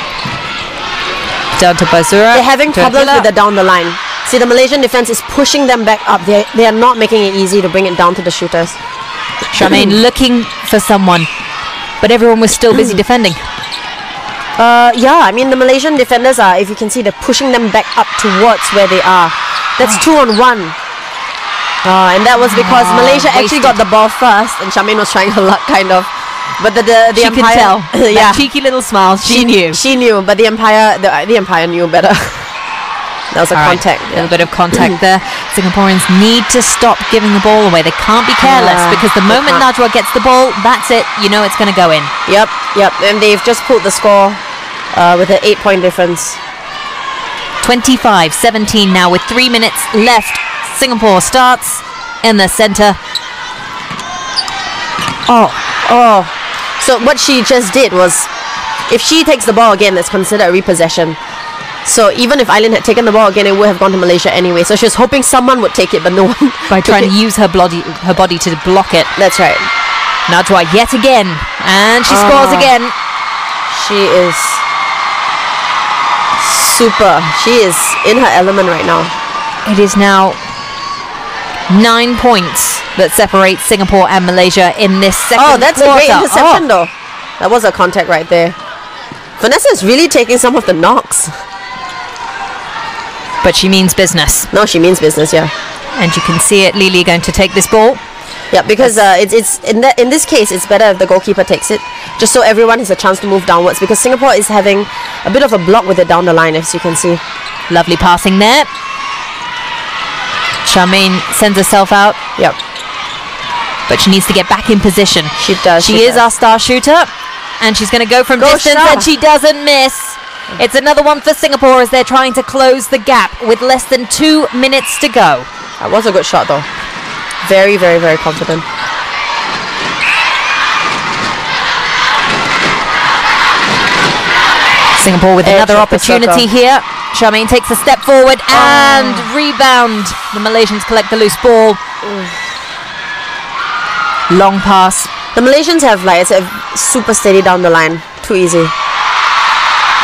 Down to Baizura. They're having problems with the down the line. See, the Malaysian defense is pushing them back up. They are not making it easy to bring it down to the shooters. Charmaine looking for someone, but everyone was still busy defending. Yeah, I mean, the Malaysian defenders are, if you can see, they're pushing them back up towards where they are. That's 2-on-1. And that was because Malaysia actually got the ball first, and Charmaine was trying her luck, kind of. But the She umpire, can tell. yeah, That cheeky little smile. She knew. She knew, but the umpire knew better. That was a All right, contact. a little bit of contact there. Singaporeans need to stop giving the ball away. They can't be careless because the moment Najwa gets the ball, that's it. You know it's going to go in. Yep. And they've just pulled the score with an 8-point difference. 25-17 now with 3 minutes left. Singapore starts in the centre. Oh. So what she just did was, if she takes the ball again, that's considered a repossession. So even if Ailin had taken the ball again, it would have gone to Malaysia anyway. So she was hoping someone would take it, but no one. By trying to use her body to block it. That's right. Najwa yet again. And she scores again. She is super. She is in her element right now. It is now 9 points that separate Singapore and Malaysia in this second quarter. Oh, that's a great interception though. That was a contact right there. Vanessa is really taking some of the knocks. But she means business. No, she means business, yeah. And you can see it, Lili going to take this ball. Yeah, because it's in this case, it's better if the goalkeeper takes it, just so everyone has a chance to move downwards, because Singapore is having a bit of a block with it down the line, as you can see. Lovely passing there. Charmaine sends herself out. Yep. But she needs to get back in position. She does. She is our star shooter. And she's going to go from distance, and she doesn't miss. It's another one for Singapore as they're trying to close the gap with less than 2 minutes to go. That was a good shot though. Very, very, very confident. Singapore with another opportunity here. Charmaine takes a step forward and rebound. The Malaysians collect the loose ball. Long pass. The Malaysians have it's a super steady down the line. Too easy.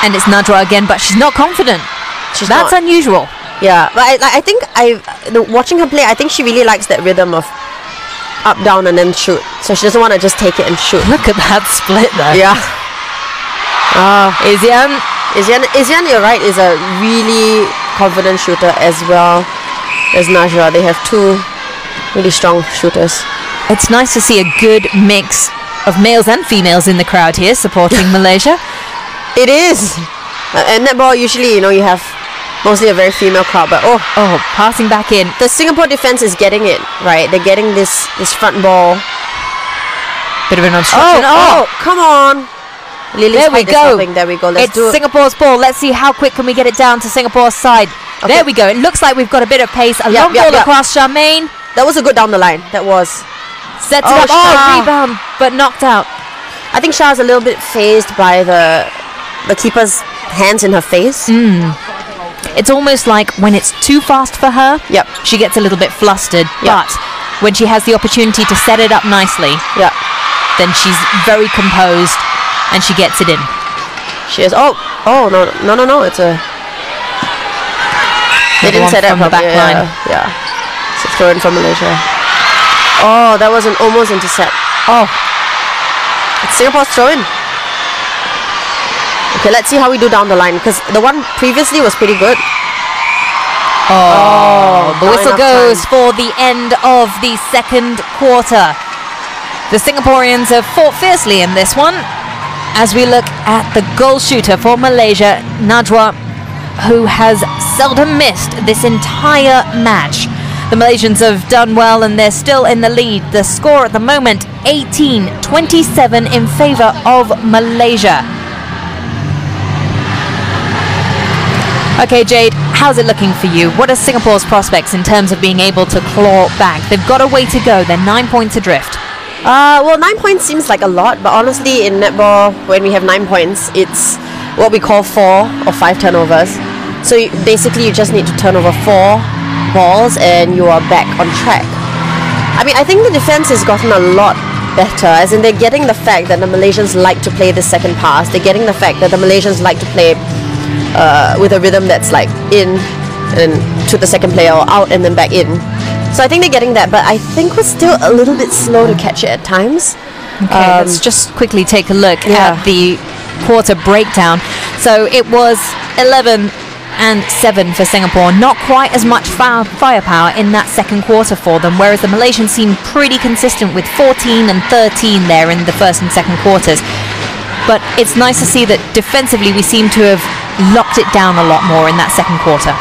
And it's Najwa again, but she's not confident. That's unusual. Yeah, but I think watching her play, I think she really likes that rhythm of up, down, and then shoot. So she doesn't want to just take it and shoot. Look at that split there. Yeah. Izyan, you're right, is a really confident shooter as well as Najwa. They have two really strong shooters. It's nice to see a good mix of males and females in the crowd here supporting Malaysia. It is. And netball, usually, you have mostly a very female crowd, but passing back in. The Singapore defense is getting it, right? They're getting this front ball. Bit of an obstruction. Oh, come on. Lily's there we go. There we go. It's Singapore's ball. Let's see how quick can we get it down to Singapore's side. Okay. There we go. It looks like we've got a bit of pace. A long ball across Charmaine. That was a good down the line. That was. Sets it up. Rebound, but knocked out. I think Shah's a little bit phased by the keeper's hands in her face. It's almost like when it's too fast for her, she gets a little bit flustered. But when she has the opportunity to set it up nicely, then she's very composed and she gets it in. She is. No! It's a. They didn't set it up from the back line. Yeah. It's a throw in from Malaysia. Oh, that was an almost intercept. It's Singapore's throw in. Okay, let's see how we do down the line, because the one previously was pretty good. The whistle goes for the end of the second quarter. The Singaporeans have fought fiercely in this one. As we look at the goal shooter for Malaysia, Najwa, who has seldom missed this entire match. The Malaysians have done well and they're still in the lead. The score at the moment, 18-27 in favour of Malaysia. Okay, Jade, how's it looking for you? What are Singapore's prospects in terms of being able to claw back? They've got a way to go. They're 9 points adrift. Well, 9 points seems like a lot, but honestly, in netball, when we have 9 points, it's what we call 4 or 5 turnovers. So basically, you just need to turn over 4 balls and you are back on track. I mean, I think the defense has gotten a lot better, as in they're getting the fact that the Malaysians like to play the second pass. They're getting the fact that the Malaysians like to play with a rhythm that's like in and to the second player, or out and then back in. So I think they're getting that, but I think we're still a little bit slow to catch it at times. Okay, let's just quickly take a look at the quarter breakdown. So it was 11 and 7 for Singapore. Not quite as much firepower in that second quarter for them, whereas the Malaysians seemed pretty consistent with 14 and 13 there in the first and second quarters. But it's nice to see that defensively we seem to have locked it down a lot more in that second quarter.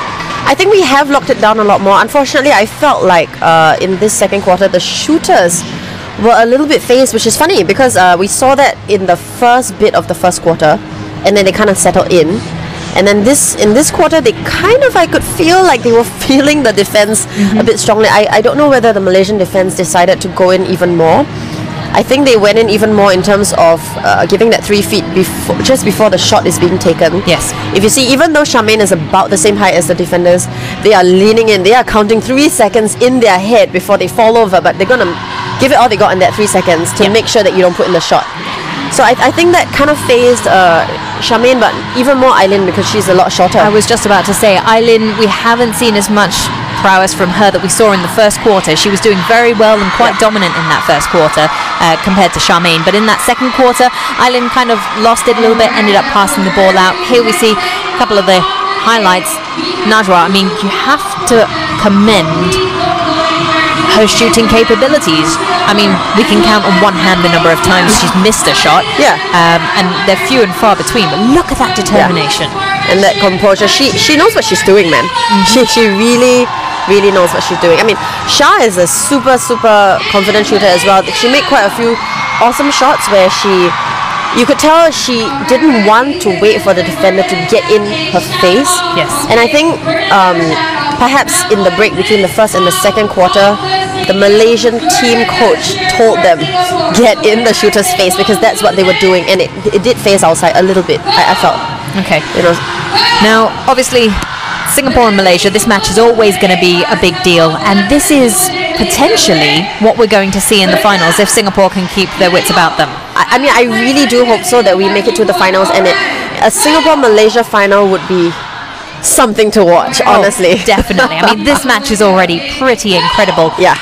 I think we have locked it down a lot more. Unfortunately, I felt like in this second quarter the shooters were a little bit phased, which is funny because we saw that in the first bit of the first quarter, and then they kind of settled in. And then in this quarter, they kind of, I could feel like they were feeling the defense a bit strongly. I don't know whether the Malaysian defense decided to go in even more. I think they went in even more in terms of giving that 3 feet just before the shot is being taken. Yes. If you see, even though Charmaine is about the same height as the defenders, they are leaning in. They are counting 3 seconds in their head before they fall over, but they're going to give it all they got in that 3 seconds to make sure that you don't put in the shot. So I think that kind of phased Charmaine, but even more Ailin because she's a lot shorter. I was just about to say, Ailin, we haven't seen as much prowess from her that we saw in the first quarter. She was doing very well and quite dominant in that first quarter compared to Charmaine. But in that second quarter, Ailin kind of lost it a little bit, ended up passing the ball out. Here we see a couple of the highlights. Najwa, I mean, you have to commend her shooting capabilities. I mean, we can count on one hand the number of times she's missed a shot. Yeah. And they're few and far between. But look at that determination. And that composure. She knows what she's doing, man. She really knows what she's doing. I mean, Shah is a super confident shooter as well. She made quite a few awesome shots where you could tell she didn't want to wait for the defender to get in her face. Yes. And I think perhaps in the break between the first and the second quarter, the Malaysian team coach told them, get in the shooter's face, because that's what they were doing, and it did phase outside a little bit, I felt. Okay. You know. Now, obviously, Singapore and Malaysia, this match is always going to be a big deal, and this is potentially what we're going to see in the finals if Singapore can keep their wits about them. I mean, I really do hope so, that we make it to the finals, and a Singapore-Malaysia final would be something to watch, honestly. Definitely. I mean, this match is already pretty incredible. Yeah.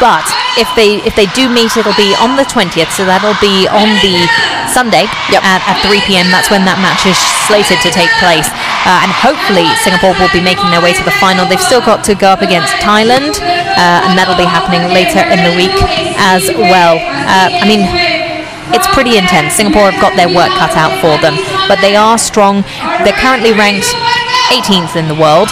But if they do meet, it'll be on the 20th, so that'll be on the Sunday at 3 p.m. That's when that match is slated to take place. And hopefully Singapore will be making their way to the final. They've still got to go up against Thailand, and that'll be happening later in the week as well. I mean, it's pretty intense. Singapore have got their work cut out for them, but they are strong. They're currently ranked 18th in the world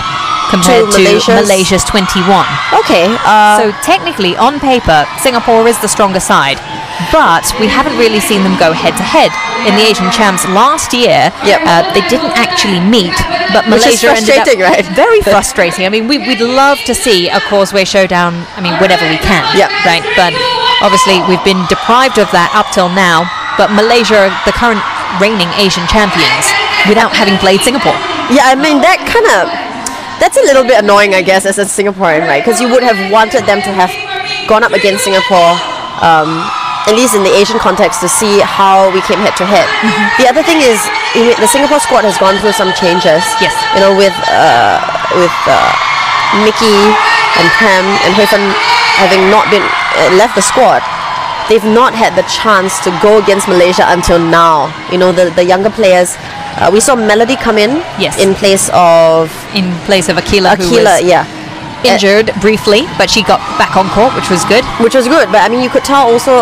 compared to Malaysia's 21. Okay. So technically, on paper, Singapore is the stronger side, but we haven't really seen them go head-to-head. In the Asian Champs last year, they didn't actually meet, but Malaysia ended up right? very frustrating. I mean, we'd love to see a Causeway showdown, I mean, whenever we can, right? But obviously, we've been deprived of that up till now, but Malaysia are the current reigning Asian champions without having played Singapore. Yeah, I mean, that's a little bit annoying, I guess, as a Singaporean, right? Because you would have wanted them to have gone up against Singapore, at least in the Asian context, to see how we came head to head. The other thing is, the Singapore squad has gone through some changes. Yes. You know, with Mickey and Pam and Hui Fen having not been left the squad, they've not had the chance to go against Malaysia until now. You know, the younger players. We saw Melody come in. Yes. In place of Aqilah, who was injured briefly, but she got back on court, which was good. But I mean, you could tell also,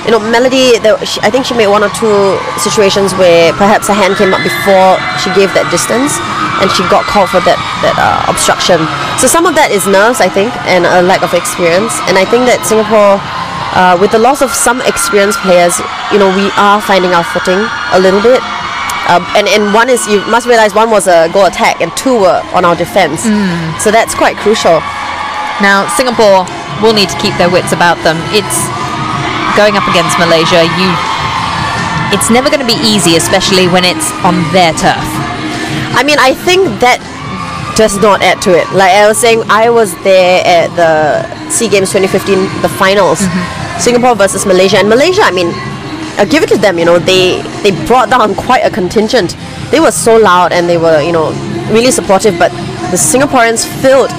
you know, Melody, I think she made 1 or 2 situations where perhaps a hand came up before she gave that distance, and she got called for that obstruction. So some of that is nerves, I think, and a lack of experience. And I think that Singapore, with the loss of some experienced players, you know, we are finding our footing a little bit. And one is, you must realize, one was a goal attack and 2 were on our defense. So that's quite crucial. Now, Singapore will need to keep their wits about them. It's going up against Malaysia. It's never going to be easy, especially when it's on their turf. I mean, I think that does not add to it. Like I was saying, I was there at the SEA Games 2015, the finals, Singapore versus Malaysia. And Malaysia, I mean, I'll give it to them, you know, they brought down quite a contingent. They were so loud and they were, you know, really supportive, but the Singaporeans filled,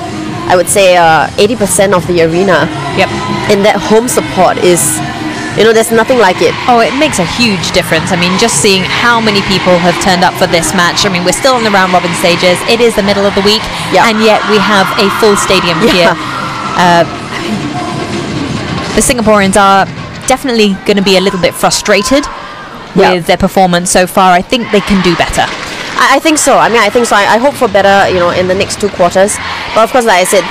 I would say, 80% of the arena. Yep. And that home support is, you know, there's nothing like it. Oh, it makes a huge difference. I mean, just seeing how many people have turned up for this match. I mean, we're still in the round robin stages. It is the middle of the week, and yet we have a full stadium here. The Singaporeans are definitely going to be a little bit frustrated with their performance so far. I think they can do better. I think so. I mean, I think so. I hope for better, you know, in the next 2 quarters. But of course, like I said,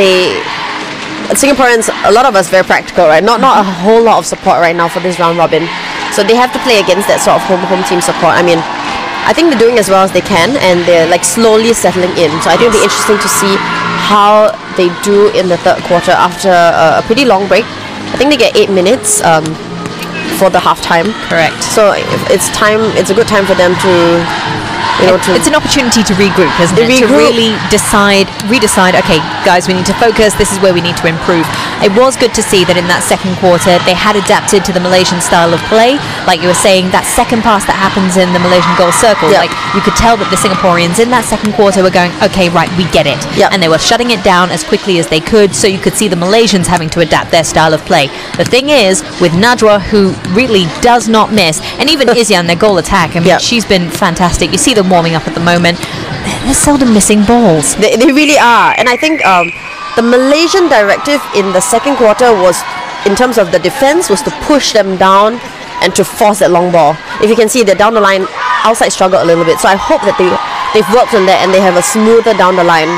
Singaporeans, a lot of us very practical, right? Not a whole lot of support right now for this round robin. So they have to play against that sort of home team support. I mean, I think they're doing as well as they can, and they're like slowly settling in. So I think it'll be interesting to see how they do in the third quarter after a pretty long break. I think they get 8 minutes for the halftime. Correct. So it's a good time for them to, you know, it's an opportunity to regroup, isn't it? To really redecide, okay, guys, we need to focus, this is where we need to improve. It was good to see that in that second quarter they had adapted to the Malaysian style of play. Like you were saying, that second pass that happens in the Malaysian goal circle, like you could tell that the Singaporeans in that second quarter were going, okay, right, we get it. And they were shutting it down as quickly as they could, so you could see the Malaysians having to adapt their style of play. The thing is, with Najwa, who really does not miss, and even Izyan, their goal attack, I mean, she's been fantastic. You see them warming up at the moment. They're seldom missing balls. They really are. And I think the Malaysian directive in the second quarter was, in terms of the defense, was to push them down and to force that long ball. If you can see, they're down the line, outside struggle a little bit. So I hope that they've worked on that and they have a smoother down the line,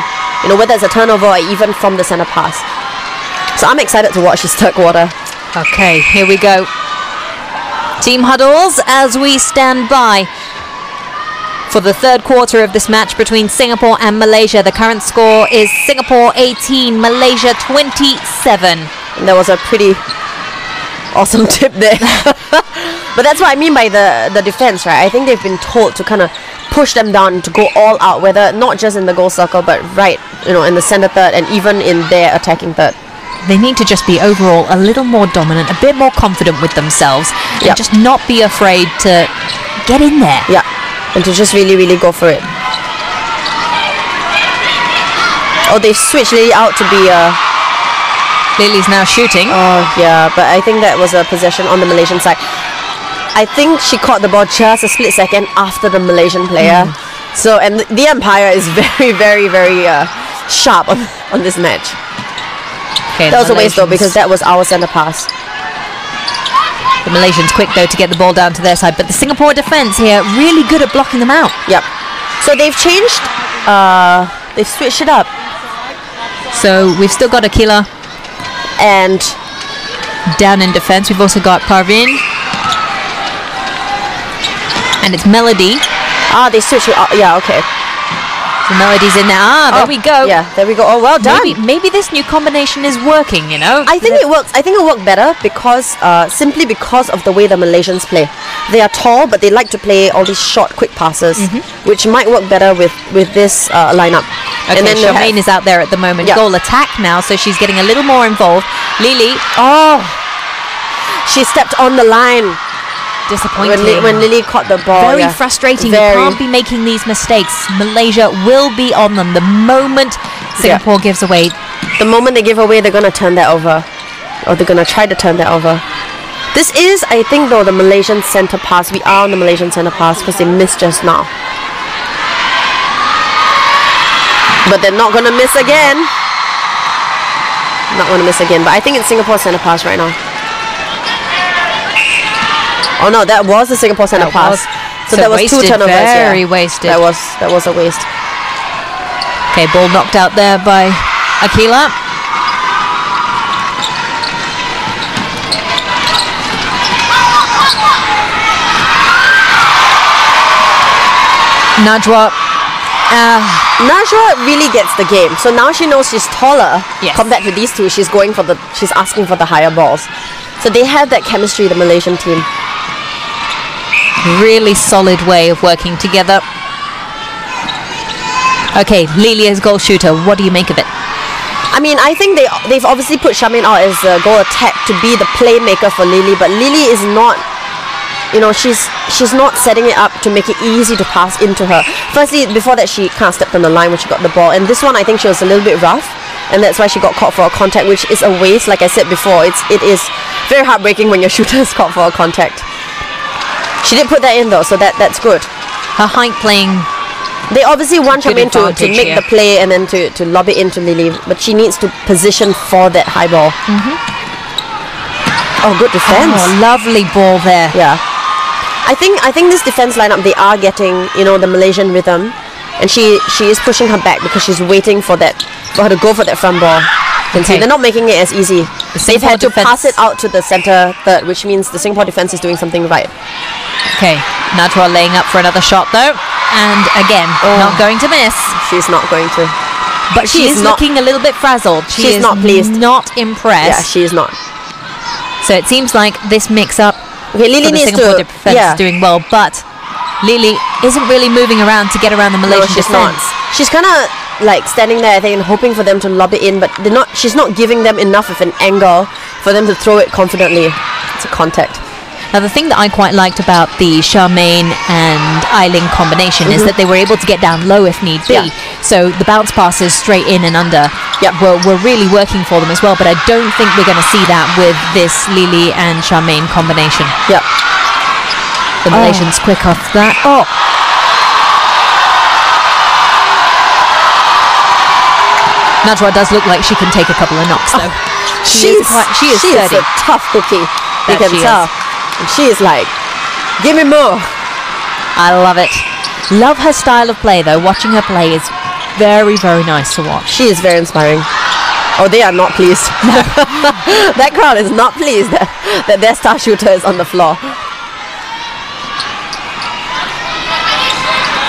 you know, whether it's a turnover or even from the centre pass. So I'm excited to watch this third quarter. Okay, here we go. Team huddles as we stand by for the third quarter of this match between Singapore and Malaysia. The current score is Singapore 18, Malaysia 27. And that was a pretty awesome tip there. But that's what I mean by the defense, right? I think they've been told to kind of push them down, to go all out, whether not just in the goal circle, but right, you know, in the centre third and even in their attacking third. They need to just be overall a little more dominant, a bit more confident with themselves, and just not be afraid to get in there. Yeah. And to just really, really go for it. Oh, they switched Lili out to be Lili's now shooting. Oh, yeah, but I think that was a possession on the Malaysian side. I think she caught the ball just a split second after the Malaysian player. So, and the umpire is very, very, very sharp on this match. Okay, that was a waste though, because that was our centre pass. The Malaysians quick though to get the ball down to their side, but the Singapore defence here really good at blocking them out. Yep. So they've changed, they've switched it up. So we've still got Aqilah and down in defence. We've also got Parveen and it's Melody. Ah, they switched it up. Yeah, okay. The Melody's in there. There we go. Yeah, there we go. Oh, well done. Maybe this new combination is working, you know? I think it works. I think it worked better because simply because of the way the Malaysians play. They are tall, but they like to play all these short, quick passes, which might work better with this lineup. Okay, and then Charmaine is out there at the moment. Goal attack now, so she's getting a little more involved. Lili. Oh, she stepped on the line. Disappointing. When Lili caught the ball. Very frustrating. You can't be making these mistakes. Malaysia will be on them the moment Singapore gives away. The moment they give away, they're going to turn that over. Or they're going to try to turn that over. This is, I think, though, the Malaysian centre pass. We are on the Malaysian centre pass because they missed just now. But they're not going to miss again. Not going to miss again. But I think it's Singapore centre pass right now. Oh no, that was the Singapore centre pass. So that was wasted, 2 turnovers. Very wasted. That was a waste. Okay, ball knocked out there by Aqilah. Najwa. Najwa really gets the game. So now she knows she's taller compared to these two. She's asking for the higher balls. So they have that chemistry, the Malaysian team. Really solid way of working together. Okay, Lili as goal shooter. What do you make of it? I mean, I think they've obviously put Charmaine out as a goal attack to be the playmaker for Lili, but Lili is not, you know, she's not setting it up to make it easy to pass into her. Firstly, before that, she kind of stepped on the line when she got the ball, and this one I think she was a little bit rough, and that's why she got caught for a contact, which is a waste. Like I said before, it is very heartbreaking when your shooter is caught for a contact. She did put that in though, so that's good. Her height playing. They obviously want Charmaine to make here. the play and then to lob it into Lili, but she needs to position for that high ball. Oh, good defense. Oh, lovely ball there. Yeah. I think this defense lineup, they are getting, you know, the Malaysian rhythm, and she is pushing her back because she's waiting for her to go for that front ball. And see, they're not making it as easy. They've had to pass it out to the center third, which means the Singapore defense is doing something right. Okay, Najwa laying up for another shot though, and again, not going to miss. She's not going to. But she is looking a little bit frazzled. She's not pleased. Not impressed. Yeah, she is not. So it seems like this mix-up Okay, Lili needs Singapore to. defense is doing well, but Lili isn't really moving around to get around the Malaysian she's defense. not. She's kind of like standing there, I think, and hoping for them to lob it in, but she's not giving them enough of an angle for them to throw it confidently. It's a contact. Now the thing that I quite liked about the Charmaine and Ailin combination is that they were able to get down low if need be. Yeah. So the bounce passes straight in and under were really working for them as well, but I don't think we're going to see that with this Lili and Charmaine combination. Yep. The Malaysians quick off that. Oh! Najwa does look like she can take a couple of knocks though. She is sturdy. a tough cookie. You That can she tell. And she is like, give me more. I love it. Love her style of play though. Watching her play is very, very nice to watch. She is very inspiring. Oh, they are not pleased. That crowd is not pleased that their star shooter is on the floor.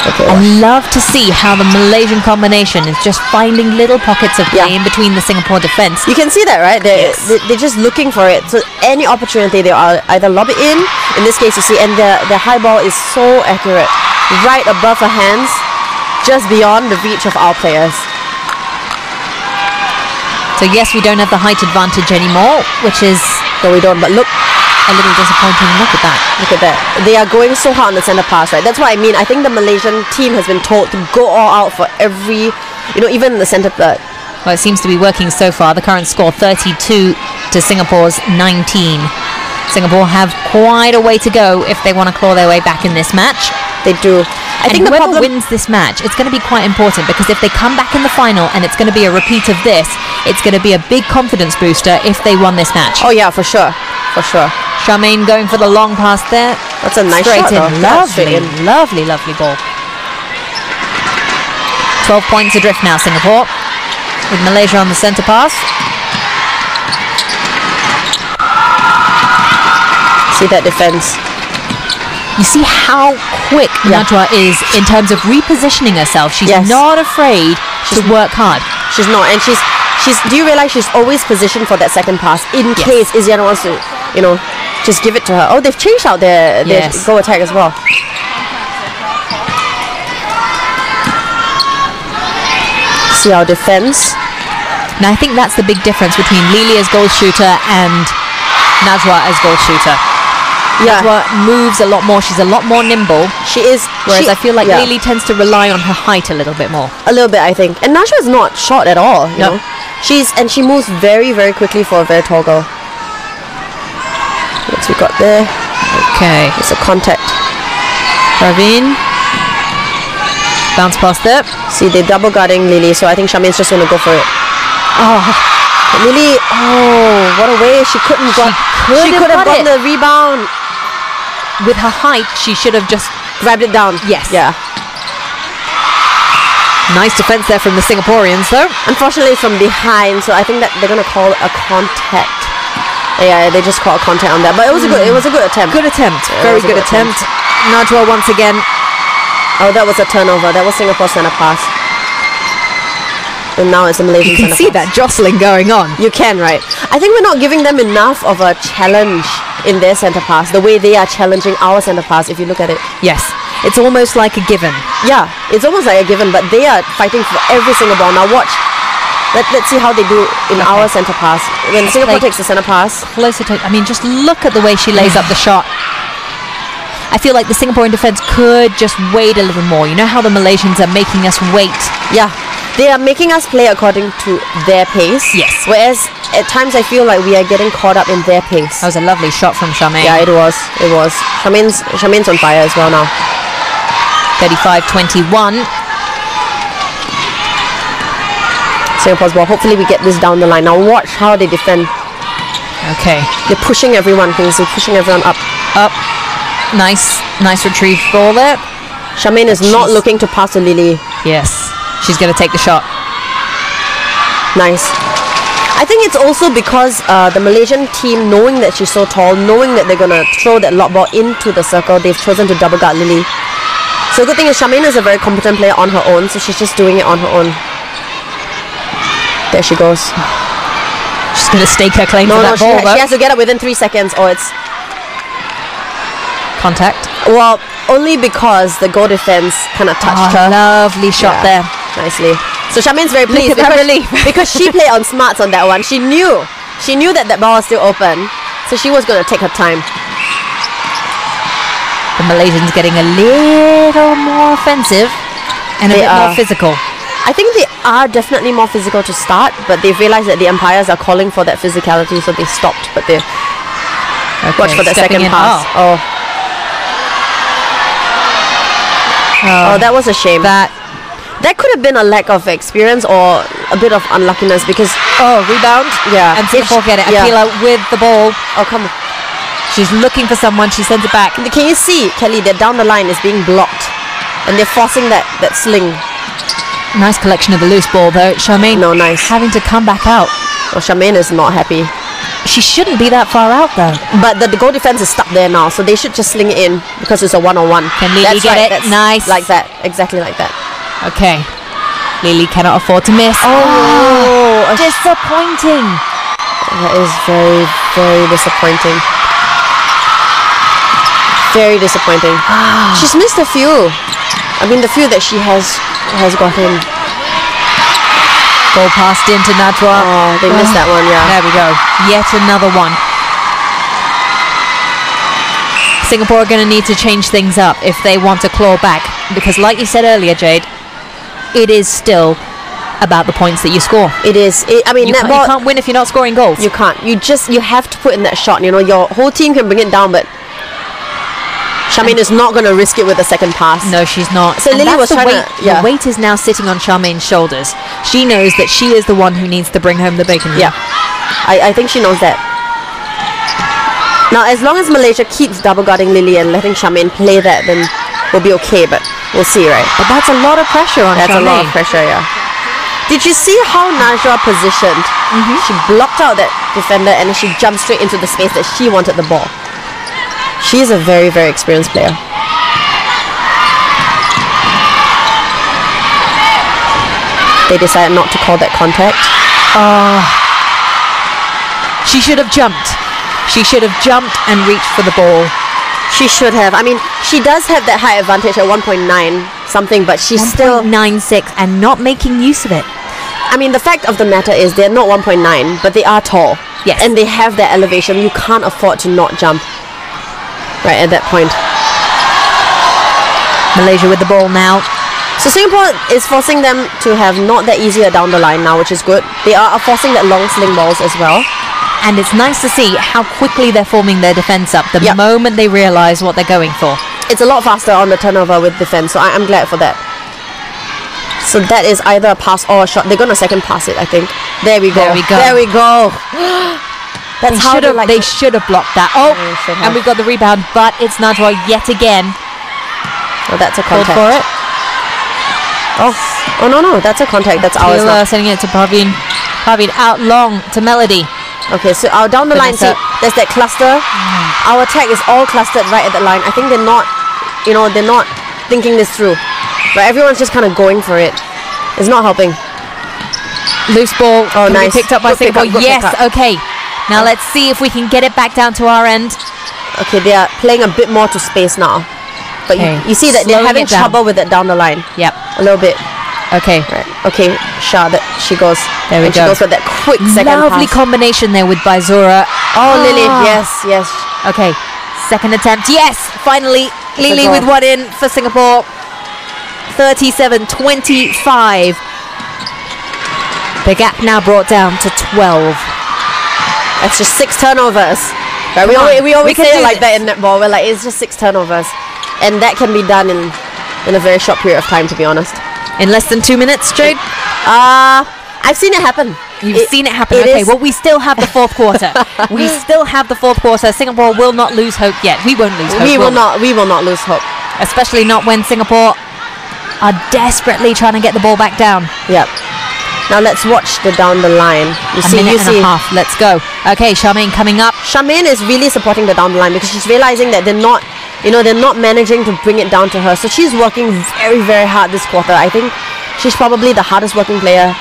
Okay. I love to see how the Malaysian combination is just finding little pockets of play in between the Singapore defense. You can see that, right? They're just looking for it. So any opportunity, they are either lob it in this case you see, and the high ball is so accurate. Right above her hands, just beyond the reach of our players. So yes, we don't have the height advantage anymore, which is... No, we don't, but look. A little disappointing. Look at that. Look at that. They are going so hard on the center pass, right? That's what I mean. I think the Malaysian team has been told to go all out for every, you know, even the center third. Well, it seems to be working so far. The current score 32 to Singapore's 19. Singapore have quite a way to go if they want to claw their way back in this match. They do. I think whoever the problem wins this match, it's going to be quite important, because if they come back in the final and it's going to be a repeat of this, it's going to be a big confidence booster if they won this match. Oh yeah, for sure. For sure. Charmaine going for the long pass there. That's a nice straight shot. in. Lovely, lovely, lovely ball. 12 points adrift now, Singapore, with Malaysia on the centre pass. See that defense. You see how quick Najwa is in terms of repositioning herself. She's not afraid to work hard. She's not, and she's. Do you realize she's always positioned for that second pass in case Izyan wants to, you know, just give it to her. Oh, they've changed out their goal attack as well. See our defense. Now I think that's the big difference between Lili as goal shooter and Najwa as goal shooter. Najwa moves a lot more. She's a lot more nimble. She is. Whereas I feel like Lili tends to rely on her height a little bit more. A little bit, I think. And Najwa is not short at all. You know, she moves very, very quickly for a very tall girl. What we got there? Okay, it's a contact. Praveen. Bounce past there. See, they're double guarding Lili, so I think Charmaine's just going to go for it. Oh, Lili! Oh, what a way! She couldn't got. She could have gotten the rebound. With her height, she should have just grabbed it down. Yes. Yeah. Nice defense there from the Singaporeans, though. Unfortunately, it's from behind, so I think that they're going to call it a contact. Yeah, they just call a contact on that, but it was a good attempt. Good attempt. Very good attempt. Najwa once again. Oh, that was a turnover. That was Singapore's centre pass. And now it's a Malaysian centre pass. You can see that jostling going on. You can, right? I think we're not giving them enough of a challenge in their centre pass, the way they are challenging our centre pass, if you look at it. Yes. It's almost like a given. Yeah, it's almost like a given, but they are fighting for every single ball. Now watch. Let's see how they do in our centre pass. When Singapore takes the centre pass. Closer to, I mean, just look at the way she lays up the shot. I feel like the Singaporean defence could just wait a little more. You know how the Malaysians are making us wait? Yeah, they are making us play according to their pace. Yes. Whereas at times I feel like we are getting caught up in their pace. That was a lovely shot from Charmaine. Yeah, it was. Charmaine's on fire as well now. 35-21. Singapore's ball. Hopefully we get this down the line. Now watch how they defend. Okay. They're pushing everyone, Kings. They're pushing everyone up. Up. Nice retrieved ball there. Charmaine is not looking to pass to Lili. Yes. She's going to take the shot. Nice. I think it's also because the Malaysian team, knowing that she's so tall, knowing that they're going to throw that lob ball into the circle, they've chosen to double guard Lili. So the good thing is Charmaine is a very competent player on her own, so she's just doing it on her own. There she goes. She's going to stake her claim to that ball. She has to get up within 3 seconds or it's... Contact. Well, only because the goal defense kind of touched her. Lovely shot there. Nicely. So Charmaine's very pleased because she played on smarts on that one. She knew that ball was still open, so she was going to take her time. The Malaysians getting a little more offensive and a bit more physical. I think they are definitely more physical to start, but they've realised that the umpires are calling for that physicality, so they stopped. But they watch for that second pass. Oh, that was a shame. That could have been a lack of experience or a bit of unluckiness because... rebound. Yeah. And Singapore get it. Aqilah with the ball. Oh, come on. She's looking for someone. She sends it back. Can you see, Kelly, that down the line is being blocked and they're forcing that sling. Nice collection of the loose ball though. Charmaine having to come back out. Well, Charmaine is not happy. She shouldn't be that far out though. But the goal defense is stuck there now, so they should just sling it in because it's a one-on-one. Can Lili get it? That's nice. Like that. Exactly like that. Okay. Lili cannot afford to miss. Disappointing. That is very, very disappointing. Very disappointing. She's missed a few. I mean, the few that she has gotten. Ball passed into Najwa. Oh, they missed that one, yeah. There we go. Yet another one. Singapore are going to need to change things up if they want to claw back. Because like you said earlier, Jade, it is still about the points that you score. It is. I mean, you can't win if you're not scoring goals. You can't. You have to put in that shot. You know, your whole team can bring it down, but Charmaine is not going to risk it with a second pass. No, she's not. So Lili was trying to... The weight is now sitting on Charmaine's shoulders. She knows that she is the one who needs to bring home the bacon. Yeah. I think she knows that. Now, as long as Malaysia keeps double guarding Lili and letting Charmaine play that, then we'll be okay, but we'll see, right? But that's a lot of pressure on Charmaine. That's a lot of pressure, yeah. Did you see how Najwa positioned? She blocked out that defender and she jumped straight into the space that she wanted the ball. She is a very, very experienced player. They decided not to call that contact. She should have jumped. She should have jumped and reached for the ball. She should have. I mean, she does have that high advantage at 1.9 something, but she's still 1.96 and not making use of it. I mean, the fact of the matter is they're not 1.9, but they are tall. Yes. And they have that elevation. You can't afford to not jump right at that point. Malaysia with the ball now. So Singapore is forcing them to have not that easier down the line now, which is good. They are forcing that long sling balls as well. And it's nice to see how quickly they're forming their defence up the moment they realise what they're going for. It's a lot faster on the turnover with defence, so I'm glad for that. So that is either a pass or a shot. They're going to second pass it, I think. There we go. There we go. There we go. That's how they should have blocked that. And we've got the rebound, but it's Najwa yet again. Oh, that's a contact. Called for it. Oh, no, that's a contact. That's ours now. Sending it to Praveen. Praveen out long to Melody. Okay, so down the line, see, there's that cluster. Our attack is all clustered right at the line. I think they're not thinking this through. But everyone's just kind of going for it. It's not helping. Loose ball. Oh, nice. Picked up by Singapore. Yes, okay. Now let's see if we can get it back down to our end. Okay, they are playing a bit more to space now. But you see that they're having trouble with it down the line. Yep. A little bit. Okay. Right. Okay, she goes. There we go. She goes with that quick second Lovely pass. combination there with Baizura. Oh, Lili. Yes. Okay. Second attempt. Yes. Finally, Lili goal. with one in for Singapore. 37-25. The gap now brought down to 12. That's just 6 turnovers. Right? We always say it like that in netball. We're like, it's just 6 turnovers. And that can be done in a very short period of time, to be honest. In less than 2 minutes, Jade? I've seen it happen. You've seen it happen. Okay, well, we still have the fourth quarter. We still have the fourth quarter. Singapore will not lose hope yet. We won't lose hope. We will not lose hope. Especially not when Singapore are desperately trying to get the ball back down. Yep. Now let's watch the down the line. A minute and a half. Let's go. Okay, Charmaine coming up. Charmaine is really supporting the down the line because she's realizing that they're not managing to bring it down to her. So she's working very, very hard this quarter. I think she's probably the hardest working player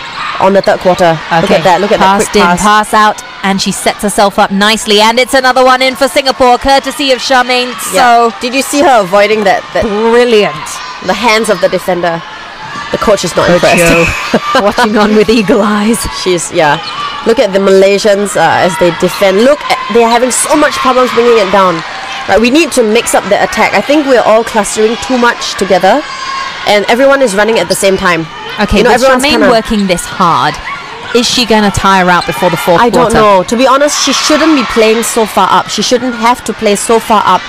on the third quarter. Okay. Look at that. Look at that quick pass. Pass out, and she sets herself up nicely. And it's another one in for Singapore, courtesy of Charmaine Soh. Did you see her avoiding that? Brilliant. The hands of the defender. The coach is not impressed. Watching on with eagle eyes. Look at the Malaysians as they defend. They are having so much problems bringing it down. Right, we need to mix up the attack. I think we're all clustering too much together, and everyone is running at the same time. Okay, but Charmaine working this hard, is she going to tire out before the fourth quarter? I don't know. To be honest, she shouldn't be playing so far up. She shouldn't have to play so far up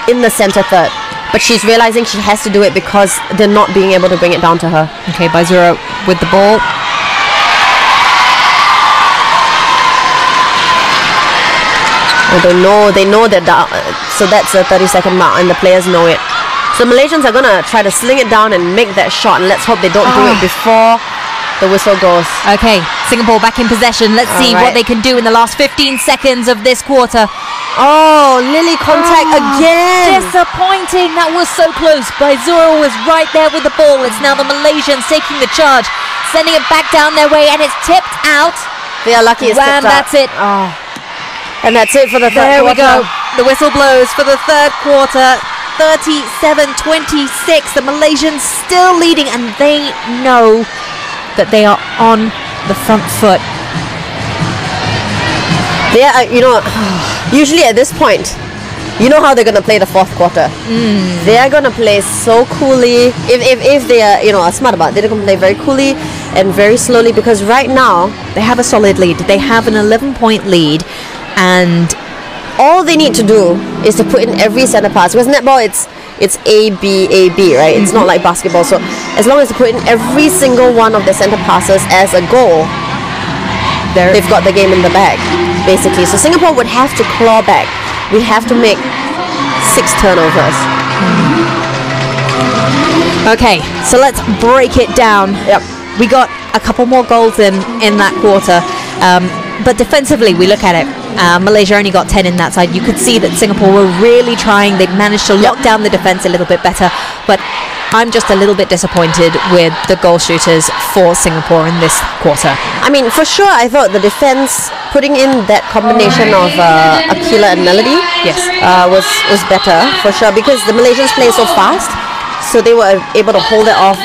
in the center third. But she's realizing she has to do it because they're not being able to bring it down to her. Okay, Baizura with the ball. They know they're down. So that's a 30-second mark, and the players know it. So Malaysians are going to try to sling it down and make that shot, and let's hope they don't do it before the whistle goes. Okay, Singapore back in possession. Let's see what they can do in the last 15 seconds of this quarter. Oh, Lili contact again. Disappointing. That was so close. Baizura was right there with the ball. It's now the Malaysians taking the charge, sending it back down their way, and it's tipped out. They are lucky it's tipped out. That's it. And that's it for the third quarter. There we go. The whistle blows for the third quarter. 37-26. The Malaysians still leading, and they know that they are on the front foot. They are, usually at this point, you know how they're going to play the fourth quarter. They are going to play so coolly. If they are, smart about it, they're going to play very coolly and very slowly, because right now they have a solid lead. They have an 11-point lead, and all they need to do is to put in every center pass. Because netball, it's A, B, A, B, right? It's not like basketball. So as long as they put in every single one of the center passes as a goal, they've got the game in the bag, basically. So Singapore would have to claw back. We have to make 6 turnovers. Okay, so let's break it down. Yep. We got a couple more goals in that quarter. But defensively, we look at it. Malaysia only got 10 in that side. You could see that Singapore were really trying. They'd managed to lock down the defense a little bit better. But I'm just a little bit disappointed with the goal shooters for Singapore in this quarter. I mean, for sure, I thought the defense, putting in that combination of Aqilah and Melody, was better, for sure, because the Malaysians play so fast, so they were able to hold it off.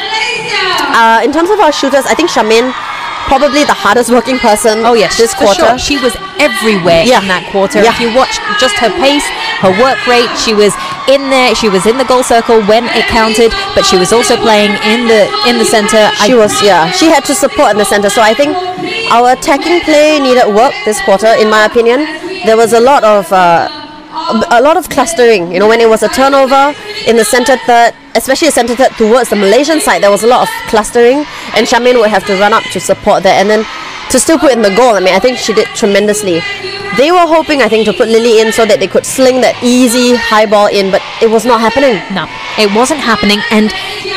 In terms of our shooters, I think Charmaine, probably the hardest working person this quarter. Sure. She was everywhere in that quarter. If you watch just her pace, her work rate, she was in there. She was in the goal circle when it counted, but she was also playing in the center. She had to support in the center. So I think our attacking play needed work this quarter, in my opinion. There was a lot of clustering. When it was a turnover in the center third, especially the center third towards the Malaysian side, there was a lot of clustering, and Charmaine would have to run up to support that, and then to still put in the goal. I mean, I think she did tremendously. They were hoping, I think, to put Lili in so that they could sling that easy high ball in, but it was not happening. No, it wasn't happening, and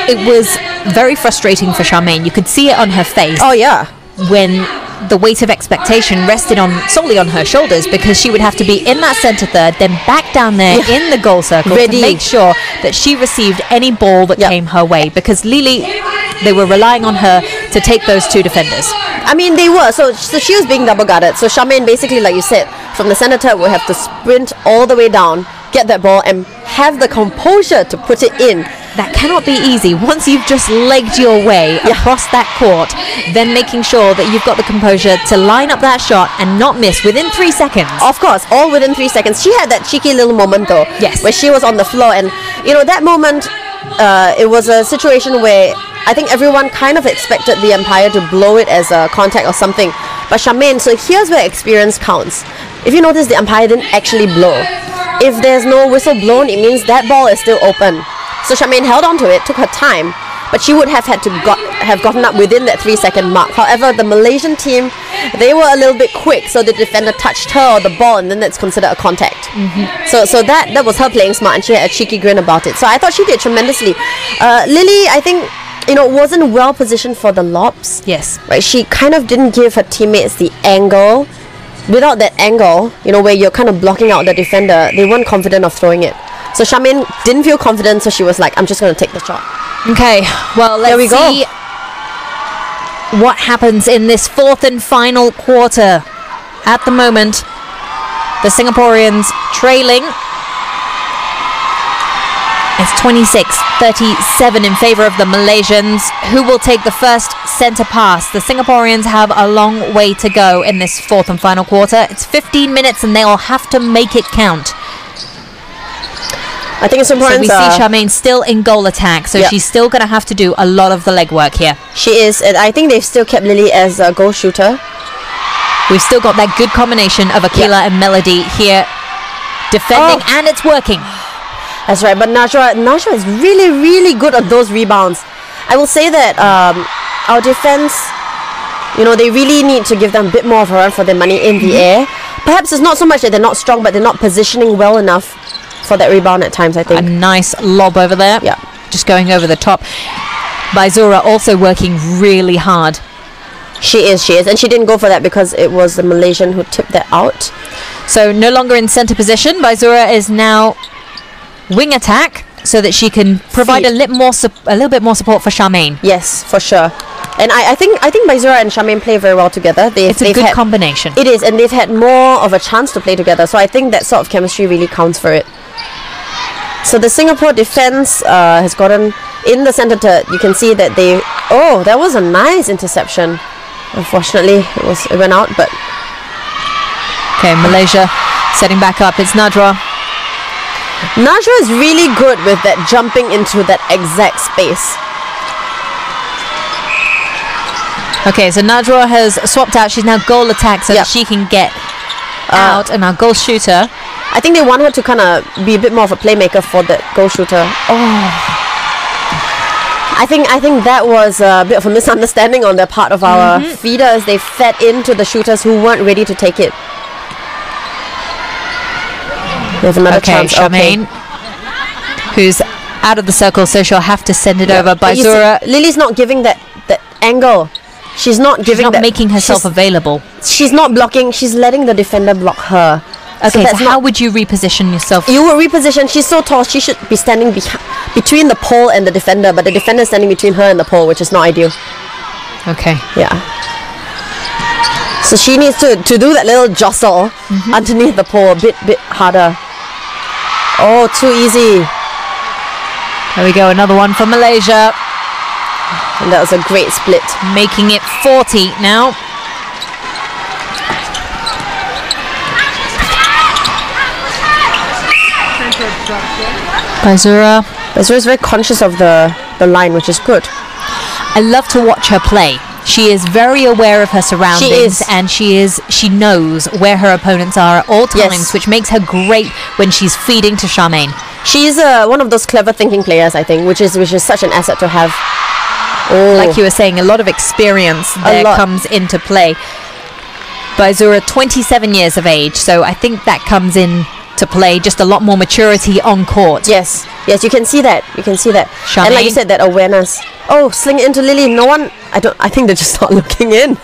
it was very frustrating for Charmaine. You could see it on her face. Oh yeah. When the weight of expectation rested solely on her shoulders, because she would have to be in that center third, then back down there in the goal circle to make sure that she received any ball that came her way, because Lili, they were relying on her to take those 2 defenders. I mean, they were. So she was being double guarded. So Charmaine, basically, like you said, from the center third, would have to sprint all the way down, get that ball, and have the composure to put it in. That cannot be easy. Once you've just legged your way across that court, then making sure that you've got the composure to line up that shot and not miss within 3 seconds. Of course, all within 3 seconds. She had that cheeky little moment though, Yes. where she was on the floor, and you know that moment, it was a situation where I think everyone kind of expected the umpire to blow it as a contact or something. But Charmaine, so here's where experience counts. If you notice, the umpire didn't actually blow. If there's no whistle blown, it means that ball is still open. So Charmaine held on to it, took her time, but she would have had to have gotten up within that 3 second mark. However, the Malaysian team, they were a little bit quick, so the defender touched her or the ball, and then that's considered a contact. So that was her playing smart, and she had a cheeky grin about it. So I thought she did tremendously. Lili, I think, wasn't well positioned for the lobs. Yes. Right, she kind of didn't give her teammates the angle. Without that angle, where you're kind of blocking out the defender, they weren't confident of throwing it. So Charmaine didn't feel confident, so she was like, I'm just going to take the shot. Okay, well, let's see what happens in this fourth and final quarter. At the moment, the Singaporeans trailing. It's 26-37 in favour of the Malaysians, who will take the first centre pass. The Singaporeans have a long way to go in this fourth and final quarter. It's 15 minutes and they'll have to make it count. I think it's important. So we see Charmaine still in goal attack, so she's still going to have to do a lot of the legwork here. She is, and I think they've still kept Lili as a goal shooter. We've still got that good combination of Aqilah and Melody here defending, and it's working. That's right, but Najwa is really, really good at those rebounds. I will say that our defense, they really need to give them a bit more of a run for their money in the air. Perhaps it's not so much that they're not strong, but they're not positioning well enough for that rebound at times, I think. A nice lob over there. Yeah. Just going over the top. Baizura also working really hard. She is. And she didn't go for that because it was the Malaysian who tipped that out. So no longer in centre position. Baizura is now wing attack so that she can provide a little bit more support for Charmaine. Yes, for sure. And I think Baizura and Charmaine play very well together. It's a good combination. It is, and they've had more of a chance to play together. So I think that sort of chemistry really counts for it. So the Singapore defense has gotten in the centre. You can see that they. Oh, that was a nice interception. Unfortunately, it went out. But okay, Malaysia setting back up. It's Najwa. Najwa is really good with that jumping into that exact space. Okay, so Najwa has swapped out. She's now goal attack so that she can get out, and our goal shooter. I think they want her to kind of be a bit more of a playmaker for the goal shooter. Oh, I think that was a bit of a misunderstanding on the part of our feeders. They fed into the shooters who weren't ready to take it. There's another chance. Charmaine, who's out of the circle, so she'll have to send it over. Baizura. Lili's not giving that angle. She's not making herself available. She's not blocking. She's letting the defender block her. Okay, so how would you reposition yourself? You would reposition. She's so tall. She should be standing between the pole and the defender, but the defender is standing between her and the pole, which is not ideal. Okay. Yeah. So she needs to do that little jostle underneath the pole a bit harder. Oh, too easy. There we go. Another one for Malaysia. And that was a great split. Making it 40 now. Baizura is very conscious of the line, which is good. I love to watch her play. She is very aware of her surroundings, and she knows where her opponents are at all times, which makes her great when she's feeding to Charmaine. She's one of those clever thinking players, I think, which is such an asset to have. Oh. Like you were saying, a lot of experience there comes into play. Baizura, 27 years of age, so I think that comes in to play, just a lot more maturity on court. Yes, you can see that. Charmaine. And like you said, that awareness. Oh, sling it into Lili. No one. I think they're just not looking in.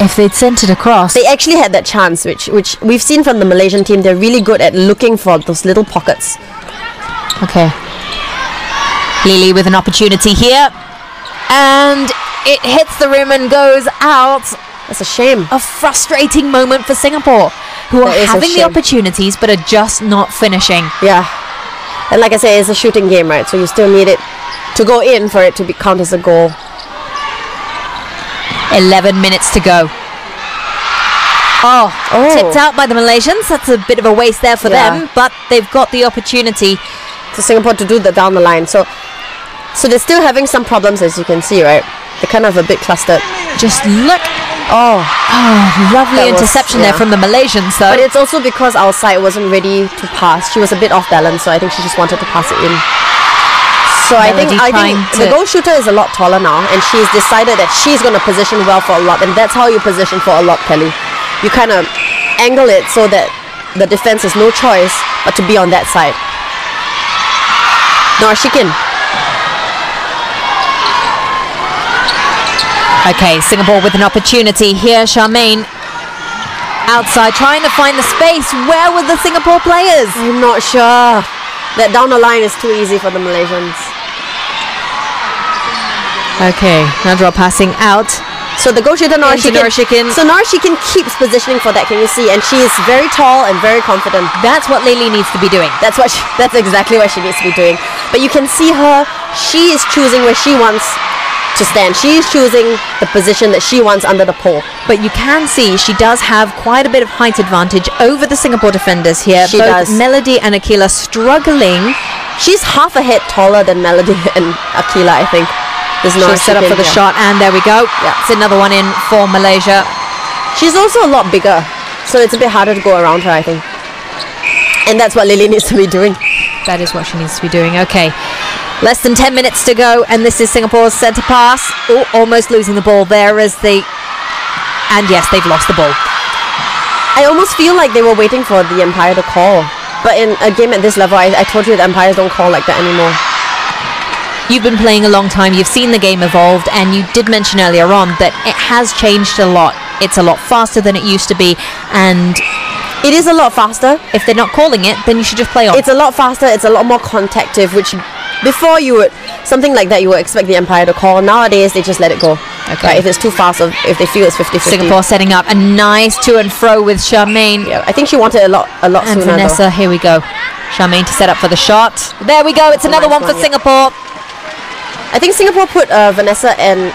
If they'd sent it across, they actually had that chance, which we've seen from the Malaysian team. They're really good at looking for those little pockets. Okay. Lili with an opportunity here, and it hits the rim and goes out. That's a shame. A frustrating moment for Singapore. who are That is a having the shame. opportunities but are just not finishing. Yeah. And like I said, it's a shooting game, right? So you still need it to go in for it to be count as a goal. 11 minutes to go. Oh, tipped out by the Malaysians. That's a bit of a waste there for them, but they've got the opportunity. To Singapore to do the down the line. So they're still having some problems, as you can see, right? They're kind of a bit clustered. Just look. Oh, Lovely That was- interception there from the Malaysians, though. but it's also because our side wasn't ready to pass. She was a bit off balance, so I think she just wanted to pass it in. So I think trying the to- goal shooter is a lot taller now, and she's decided that she's going to position well for a lot, and that's how you position for a lot, Kelly. You kind of angle it so that the defense has no choice but to be on that side. Nur Aqilah. Okay, Singapore with an opportunity here. Charmaine outside trying to find the space. Where were the Singapore players? I'm not sure. That down the line is too easy for the Malaysians. Okay, Najwa passing out. So the goal shooter Nur Into Nur Aqilah. Aqilah. So Nur Aqilah keeps positioning for that. Can you see? And she is very tall and very confident. That's what Lili needs to be doing. That's exactly what she needs to be doing. But you can see her. She is choosing where she wants to stand. She is choosing the position that she wants under the pole. But you can see she does have quite a bit of height advantage over the Singapore defenders here. She Both does. Melody and Aqilah struggling. She's half a head taller than Melody and Aqilah, I think. There's no She'll set up for the shot, and there we go. Yeah. It's another one in for Malaysia. She's also a lot bigger, so it's a bit harder to go around her, I think. And that's what Lili needs to be doing. That is what she needs to be doing. Okay. Less than 10 minutes to go, and this is Singapore's centre pass. Oh, almost losing the ball there as they... And yes, they've lost the ball. I almost feel like they were waiting for the umpire to call. But in a game at this level, I told you the umpires don't call like that anymore. You've been playing a long time, you've seen the game evolved, and you did mention earlier on that it has changed a lot. It's a lot faster than it used to be, and It is a lot faster. if they're not calling it, then you should just play on. It's a lot faster. It's a lot more contactive, which before you would, something like that, you would expect the umpire to call. Nowadays, they just let it go. Okay. Right, if it's too fast or if they feel it's 50-50. Singapore setting up a nice to and fro with Charmaine. Yeah, I think she wanted a lot And sooner. Vanessa, here we go. Charmaine to set up for the shot. There we go, it's another nice one for one, yeah. Singapore. I think Singapore put Vanessa and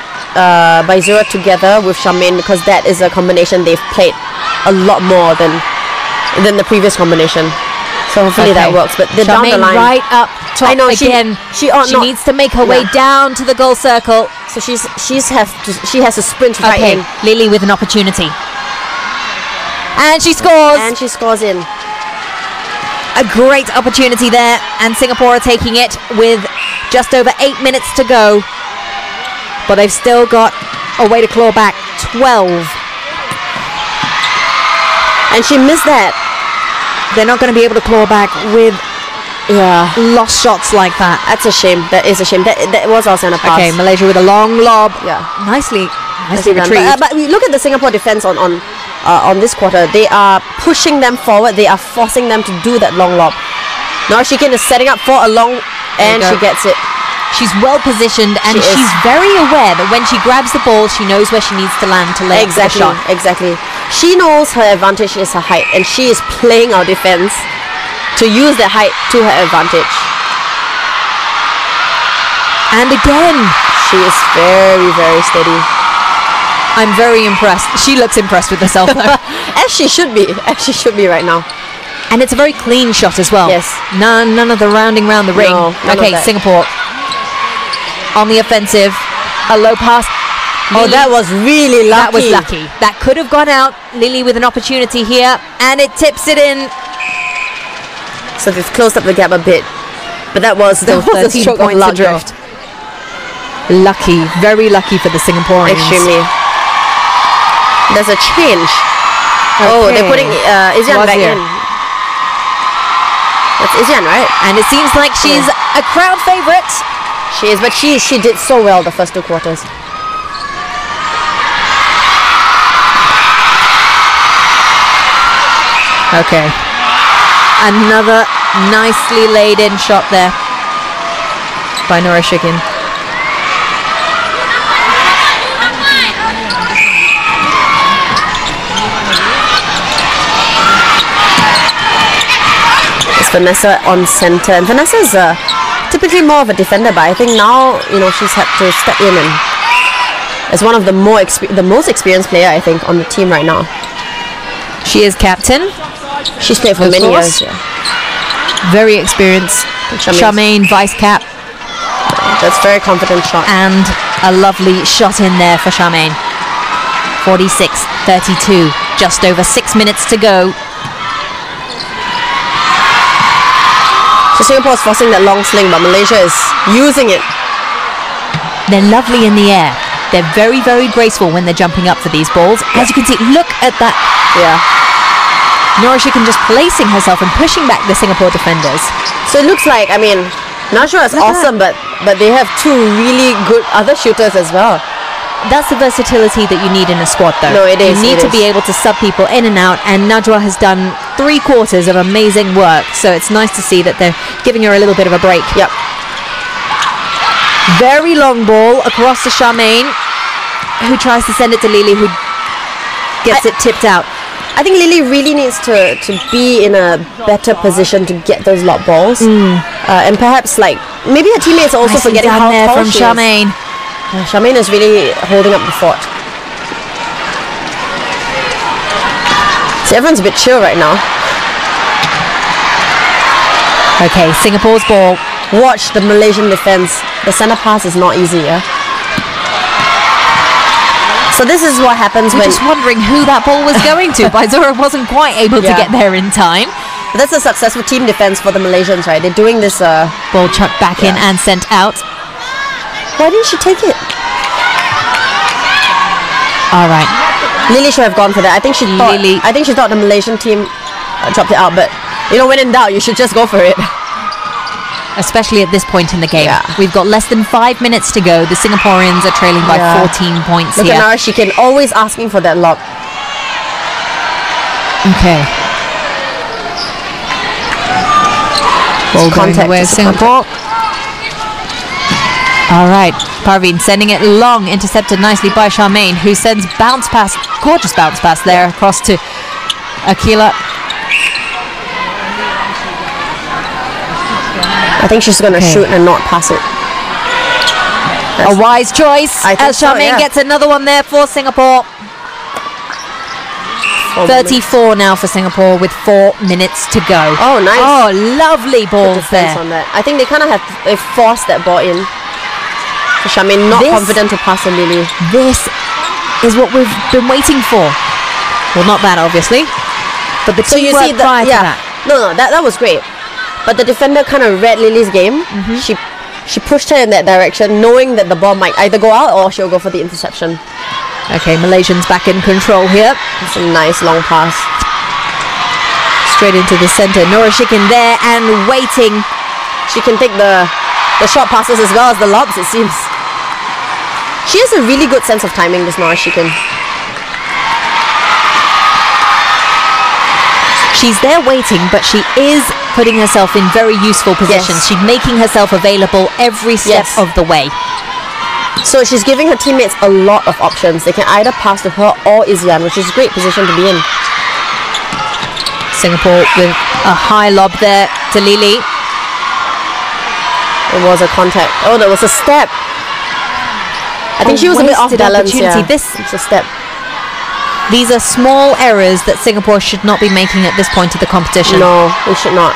Baizura together with Charmaine because that is a combination they've played a lot more than the previous combination. So hopefully that Okay. works. But the down the Charmaine line, right up top I know, she- again. she ought not- needs to make her way Yeah. down to the goal circle. so she has to sprint right Okay, in, Lili with an opportunity. And she scores. and she scores in. A great opportunity there, and Singapore are taking it with just over 8 minutes to go. But they've still got a way to claw back. 12. And she missed that. They're not going to be able to claw back with Yeah, lost shots like that. that's a shame. That is a shame. That was our centre pass. Okay, Malaysia with a long lob. Yeah. Nicely Nicely done. retrieved. But we look at the Singapore defense on this quarter. They are pushing them forward. They are forcing them to do that long lob. Nur Aqilah is setting up for a long, and you she go. gets it. She's well positioned, and She is. she's very aware that when she grabs the ball, she knows where she needs to land to lay up for the Exactly, shot. exactly. She knows her advantage is her height, and she is playing our defense to use that height to her advantage. And again, She is very, very steady. I'm very impressed. She looks impressed with herself, though. As she should be. As she should be right now. And it's a very clean shot as well. Yes. None of the rounding round the ring. No, none of Okay, that. Singapore on the offensive. A low pass. Oh, Lili, that was really lucky. that was lucky. That could have gone out. Lili with an opportunity here, and it tips it in. So they've closed up the gap a bit. But that was a 13 stroke of points luck, adrift. Lucky, very lucky for the though. Singaporeans. Extremely. There's a change. Oh, they're Okay. putting Izyan back Wazir. in. That's Izyan, right? And it seems like she's a crowd favourite. She is, but she did so well the first two quarters. Okay. Another nicely laid in shot there by Nur Aqilah. Vanessa on center. And Vanessa is typically more of a defender, but I think now, you know, she's had to step in and is one of the most experienced player, I think, on the team right now. She is captain. She's played for many years. Yeah. Very experienced. Charmaine, vice cap. That's very confident shot. And a lovely shot in there for Charmaine. 46-32. Just over 6 minutes to go. So Singapore is forcing that long sling, but Malaysia is using it. They're lovely in the air. They're very, very graceful when they're jumping up for these balls. As you can see, look at that. Yeah. Nur Aqilah just placing herself and pushing back the Singapore defenders. So it looks like, I mean, Najwa is awesome, but they have two really good other shooters as well. That's the versatility that you need in a squad, though. No, it is. You need to be able to sub people in and out, and Najwa has done 3/4 of amazing work, so it's nice to see that they're giving her a little bit of a break. Yep. Very long ball across to Charmaine, who tries to send it to Lili, who gets it tipped out. I think Lili really needs to be in a better position to get those lob balls. And perhaps, like, maybe her teammates are also forgetting how tall from she Charmaine. is. Charmaine is really holding up the fort. So everyone's a bit chill right now. Okay, Singapore's ball. Watch the Malaysian defense. The center pass is not easy, yeah? So this is what happens We're when... just wondering who that ball was going to. Baizura wasn't quite able to get there in time. But that's a successful team defense for the Malaysians, right? They're doing this... ball chucked back in and sent out. Why didn't she take it? All right. Lili should have gone for that. I think she thought the Malaysian team dropped it out, but you know, when in doubt, you should just go for it. Especially at this point in the game. Yeah. We've got less than 5 minutes to go. The Singaporeans are trailing by 14 points Look here. at Nur Aqilah, always asking for that lob. Okay. Ball going away of Singapore. All right, Parveen sending it long, intercepted nicely by Charmaine, who sends bounce pass, gorgeous bounce pass there across to Aqilah. I think she's going to shoot and not pass it. A wise choice as Charmaine gets another one there for Singapore. 34 now for Singapore with 4 minutes to go. Oh, nice. Oh, lovely balls there. On that. I think they kind of they forced that ball in. Charmaine not confident to pass on Lili. This is what we've been waiting for. Well, not that obviously, but the teamwork prior to that. No, that was great. But the defender kind of read Lili's game. She pushed her in that direction, knowing that the ball might either go out or she'll go for the interception. Okay, Malaysians back in control here. That's a nice long pass. Straight into the centre. Nur Aqilah there and waiting. She can take the short passes as well as the lobs, it seems. She has a really good sense of timing, this Nur Aqilah. She's there waiting, but she is putting herself in very useful positions. She's making herself available every step of the way. So she's giving her teammates a lot of options. They can either pass to her or Izyan, which is a great position to be in. Singapore with a high lob there to Lili. It was a contact. Oh, there was a step. I think she was a bit off balance. It's a step. These are small errors that Singapore should not be making at this point of the competition. No, we should not.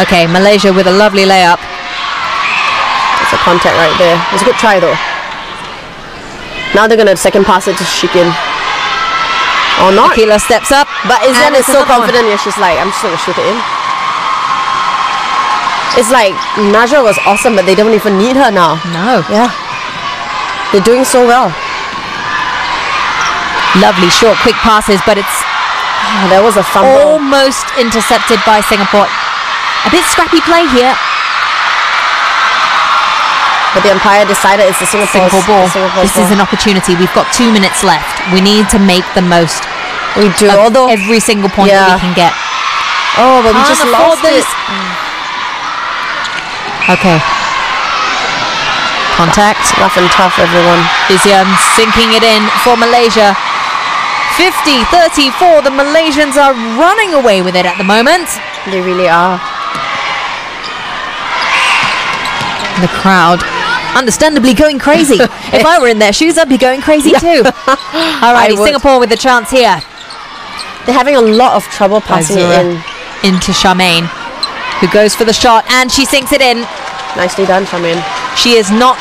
Okay, Malaysia with a lovely layup. It's a contact right there. It's a good try though. Now they're going to second pass it to Shikin. Or not. Aqilah steps up. But Izyan is so confident. Yeah, she's like, I'm just going to shoot it in. It's like Najwa was awesome, but they don't even need her now. No. Yeah. They're doing so well. Lovely short, quick passes, but it's there was a fumble. Almost intercepted by Singapore. A bit scrappy play here. But the umpire decided it's the Singapore ball. This is an opportunity. We've got 2 minutes left. We need to make the most. We do. Although every single point that we can get. Oh, but we just lost it. Okay. Contact. Rough and tough, everyone. Izyan sinking it in for Malaysia. 50-34. The Malaysians are running away with it at the moment. They really are. The crowd understandably going crazy. If I were in their shoes, I'd be going crazy too. Alrighty, Singapore with the chance here. They're having a lot of trouble passing it in. Into Charmaine, who goes for the shot, and she sinks it in. Nicely done, Charmaine. She is not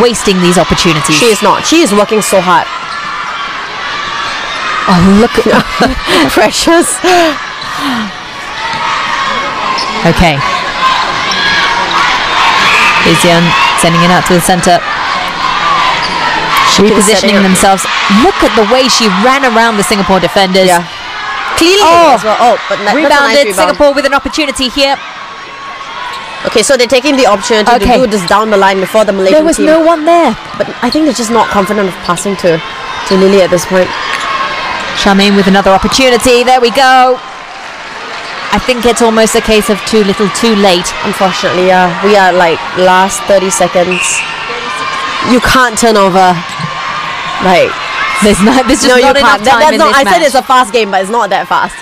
wasting these opportunities. She is not. She is working so hard. Oh, look at Precious. Okay. Izyan sending it out to the centre. Repositioning themselves. Look at the way she ran around the Singapore defenders. Yeah. Cleanly as well. Oh, but rebounded. Nice rebound. Singapore with an opportunity here. Okay, so they're taking the opportunity to do this down the line before the Malaysian team. There was no one there. But I think they're just not confident of passing to Lili at this point. Charmaine with another opportunity. There we go. I think it's almost a case of too little, too late. Unfortunately, yeah. We are like last 30 seconds. You can't turn over. Like, there's just not enough time in this match. I said it's a fast game, but it's not that fast.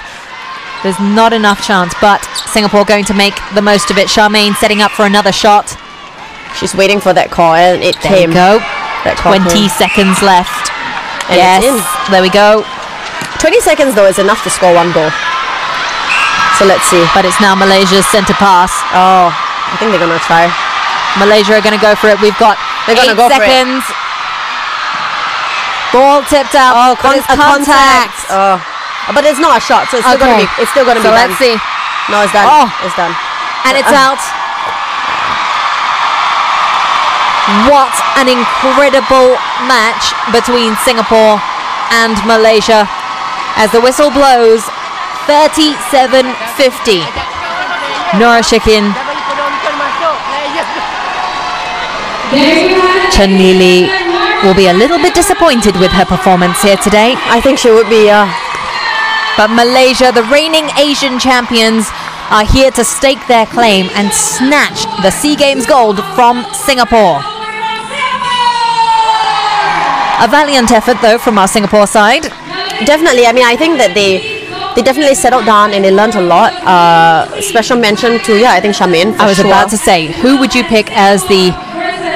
There's not enough chance, but Singapore going to make the most of it. Charmaine setting up for another shot. She's waiting for that call, and it came. There we go. That 20 seconds left. And yes, there we go. 20 seconds though is enough to score one goal. So let's see. But it's now Malaysia's centre pass. Oh, I think they're gonna try. Malaysia are gonna go for it. We've got 8 seconds. Ball tipped out. Oh, contact. Oh, but it's not a shot, so it's still gonna be. It's still gonna be done. Let's see. No, it's done. Oh, it's done. And it's out. What an incredible match between Singapore and Malaysia. As the whistle blows, 37-50. Nur Aqilah. Chen Lili will be a little bit disappointed with her performance here today. I think she would be, But Malaysia, the reigning Asian champions, are here to stake their claim and snatch the SEA Games gold from Singapore. A valiant effort, though, from our Singapore side. Definitely. I mean, I think that they definitely settled down and they learned a lot. Special mention to, I think Charmaine. I was about to say, who would you pick as the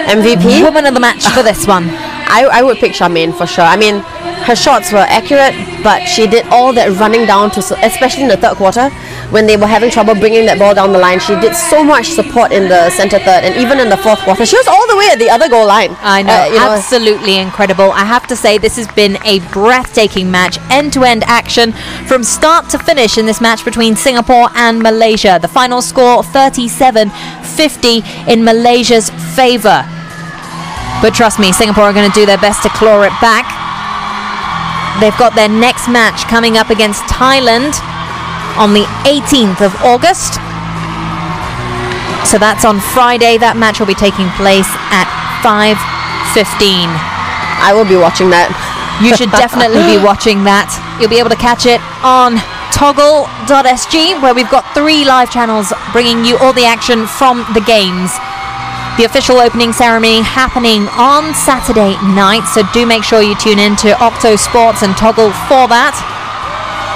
MVP? Woman of the match for this one? I would pick Charmaine for sure. I mean, her shots were accurate, but she did all that running down to, especially in the third quarter, when they were having trouble bringing that ball down the line. She did so much support in the centre third, and even in the fourth quarter, she was all the way at the other goal line. I know, absolutely incredible. I have to say, this has been a breathtaking match, end-to-end action from start to finish in this match between Singapore and Malaysia. The final score, 37-50 in Malaysia's favour. But trust me, Singapore are going to do their best to claw it back. They've got their next match coming up against Thailand on the 18th of August. So that's on Friday. That match will be taking place at 5:15. I will be watching that. You should definitely be watching that. You'll be able to catch it on toggle.sg, where we've got 3 live channels bringing you all the action from the games. The official opening ceremony happening on Saturday night, so do make sure you tune in to Octo Sports and Toggle for that.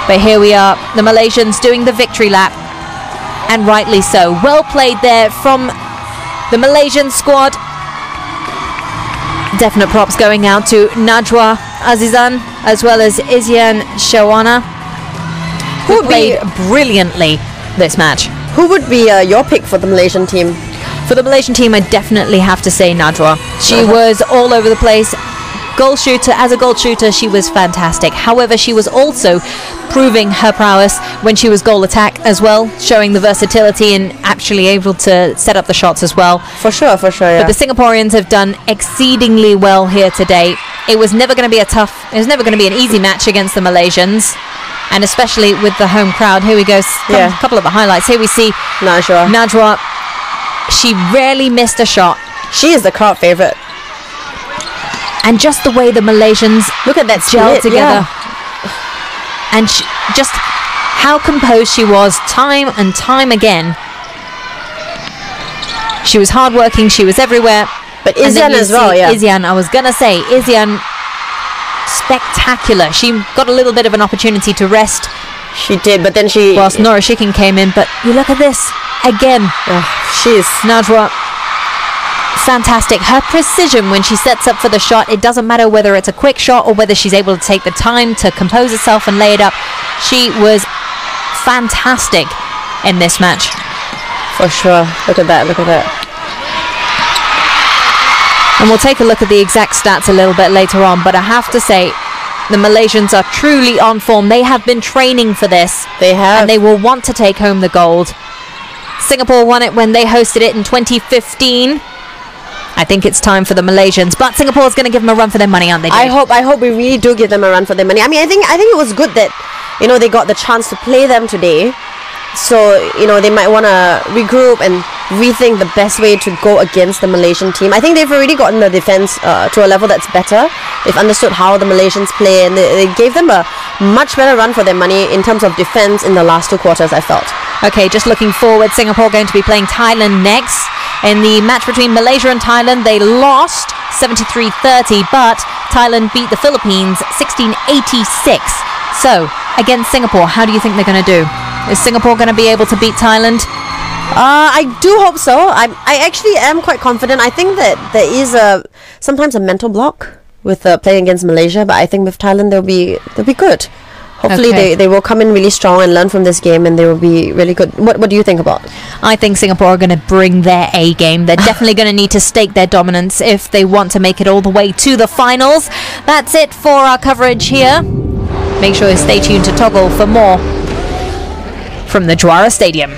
But here we are, the Malaysians doing the victory lap, and rightly so. Well played there from the Malaysian squad. Definite props going out to Najwa Azizan as well as Izyan Shawana, who played brilliantly this match. Who would be your pick for the Malaysian team? For the Malaysian team, I definitely have to say Najwa. She was all over the place. Goal shooter, as a goal shooter, she was fantastic. However, she was also proving her prowess when she was goal attack as well, showing the versatility and actually able to set up the shots as well. For sure, yeah. But the Singaporeans have done exceedingly well here today. It was never going to be an easy match against the Malaysians, and especially with the home crowd. Here we go, a couple of the highlights. Here we see Najwa. She rarely missed a shot. She is the crowd favourite. And just the way the Malaysians look at that gelled together. And just how composed she was time and time again. She was hardworking, she was everywhere. But Izyan as well, Izyan, I was going to say, Izyan spectacular. She got a little bit of an opportunity to rest She did, but then she... whilst Nur Aqilah came in, but you look at this again. she's... Najwa, fantastic. Her precision when she sets up for the shot, it doesn't matter whether it's a quick shot or whether she's able to take the time to compose herself and lay it up. She was fantastic in this match. For sure. Look at that, look at that. And we'll take a look at the exact stats a little bit later on, but I have to say, the Malaysians are truly on form. They have been training for this. They have. And they will want to take home the gold. Singapore won it when they hosted it in 2015. I think it's time for the Malaysians, but Singapore's going to give them a run for their money, aren't they, Dave? I hope we really do give them a run for their money. I mean, I think it was good that, you know, they got the chance to play them today. So, you know, they might want to regroup and rethink the best way to go against the Malaysian team. I think they've already gotten the defense to a level that's better. They've understood how the Malaysians play, and they gave them a much better run for their money in terms of defense in the last 2 quarters, I felt. Okay, just looking forward, Singapore going to be playing Thailand next. In the match between Malaysia and Thailand, they lost 73-30, but Thailand beat the Philippines 16-86. So, against Singapore, how do you think they're going to do? Is Singapore going to be able to beat Thailand? I do hope so. I actually am quite confident. I think that there is sometimes a mental block with playing against Malaysia, but I think with Thailand they'll be good. Hopefully they will come in really strong and learn from this game, and they will be really good. What do you think about? I think Singapore are going to bring their A game. They're definitely going to need to stake their dominance if they want to make it all the way to the finals. That's it for our coverage here. Make sure you stay tuned to Toggle for more from the Jawara Stadium.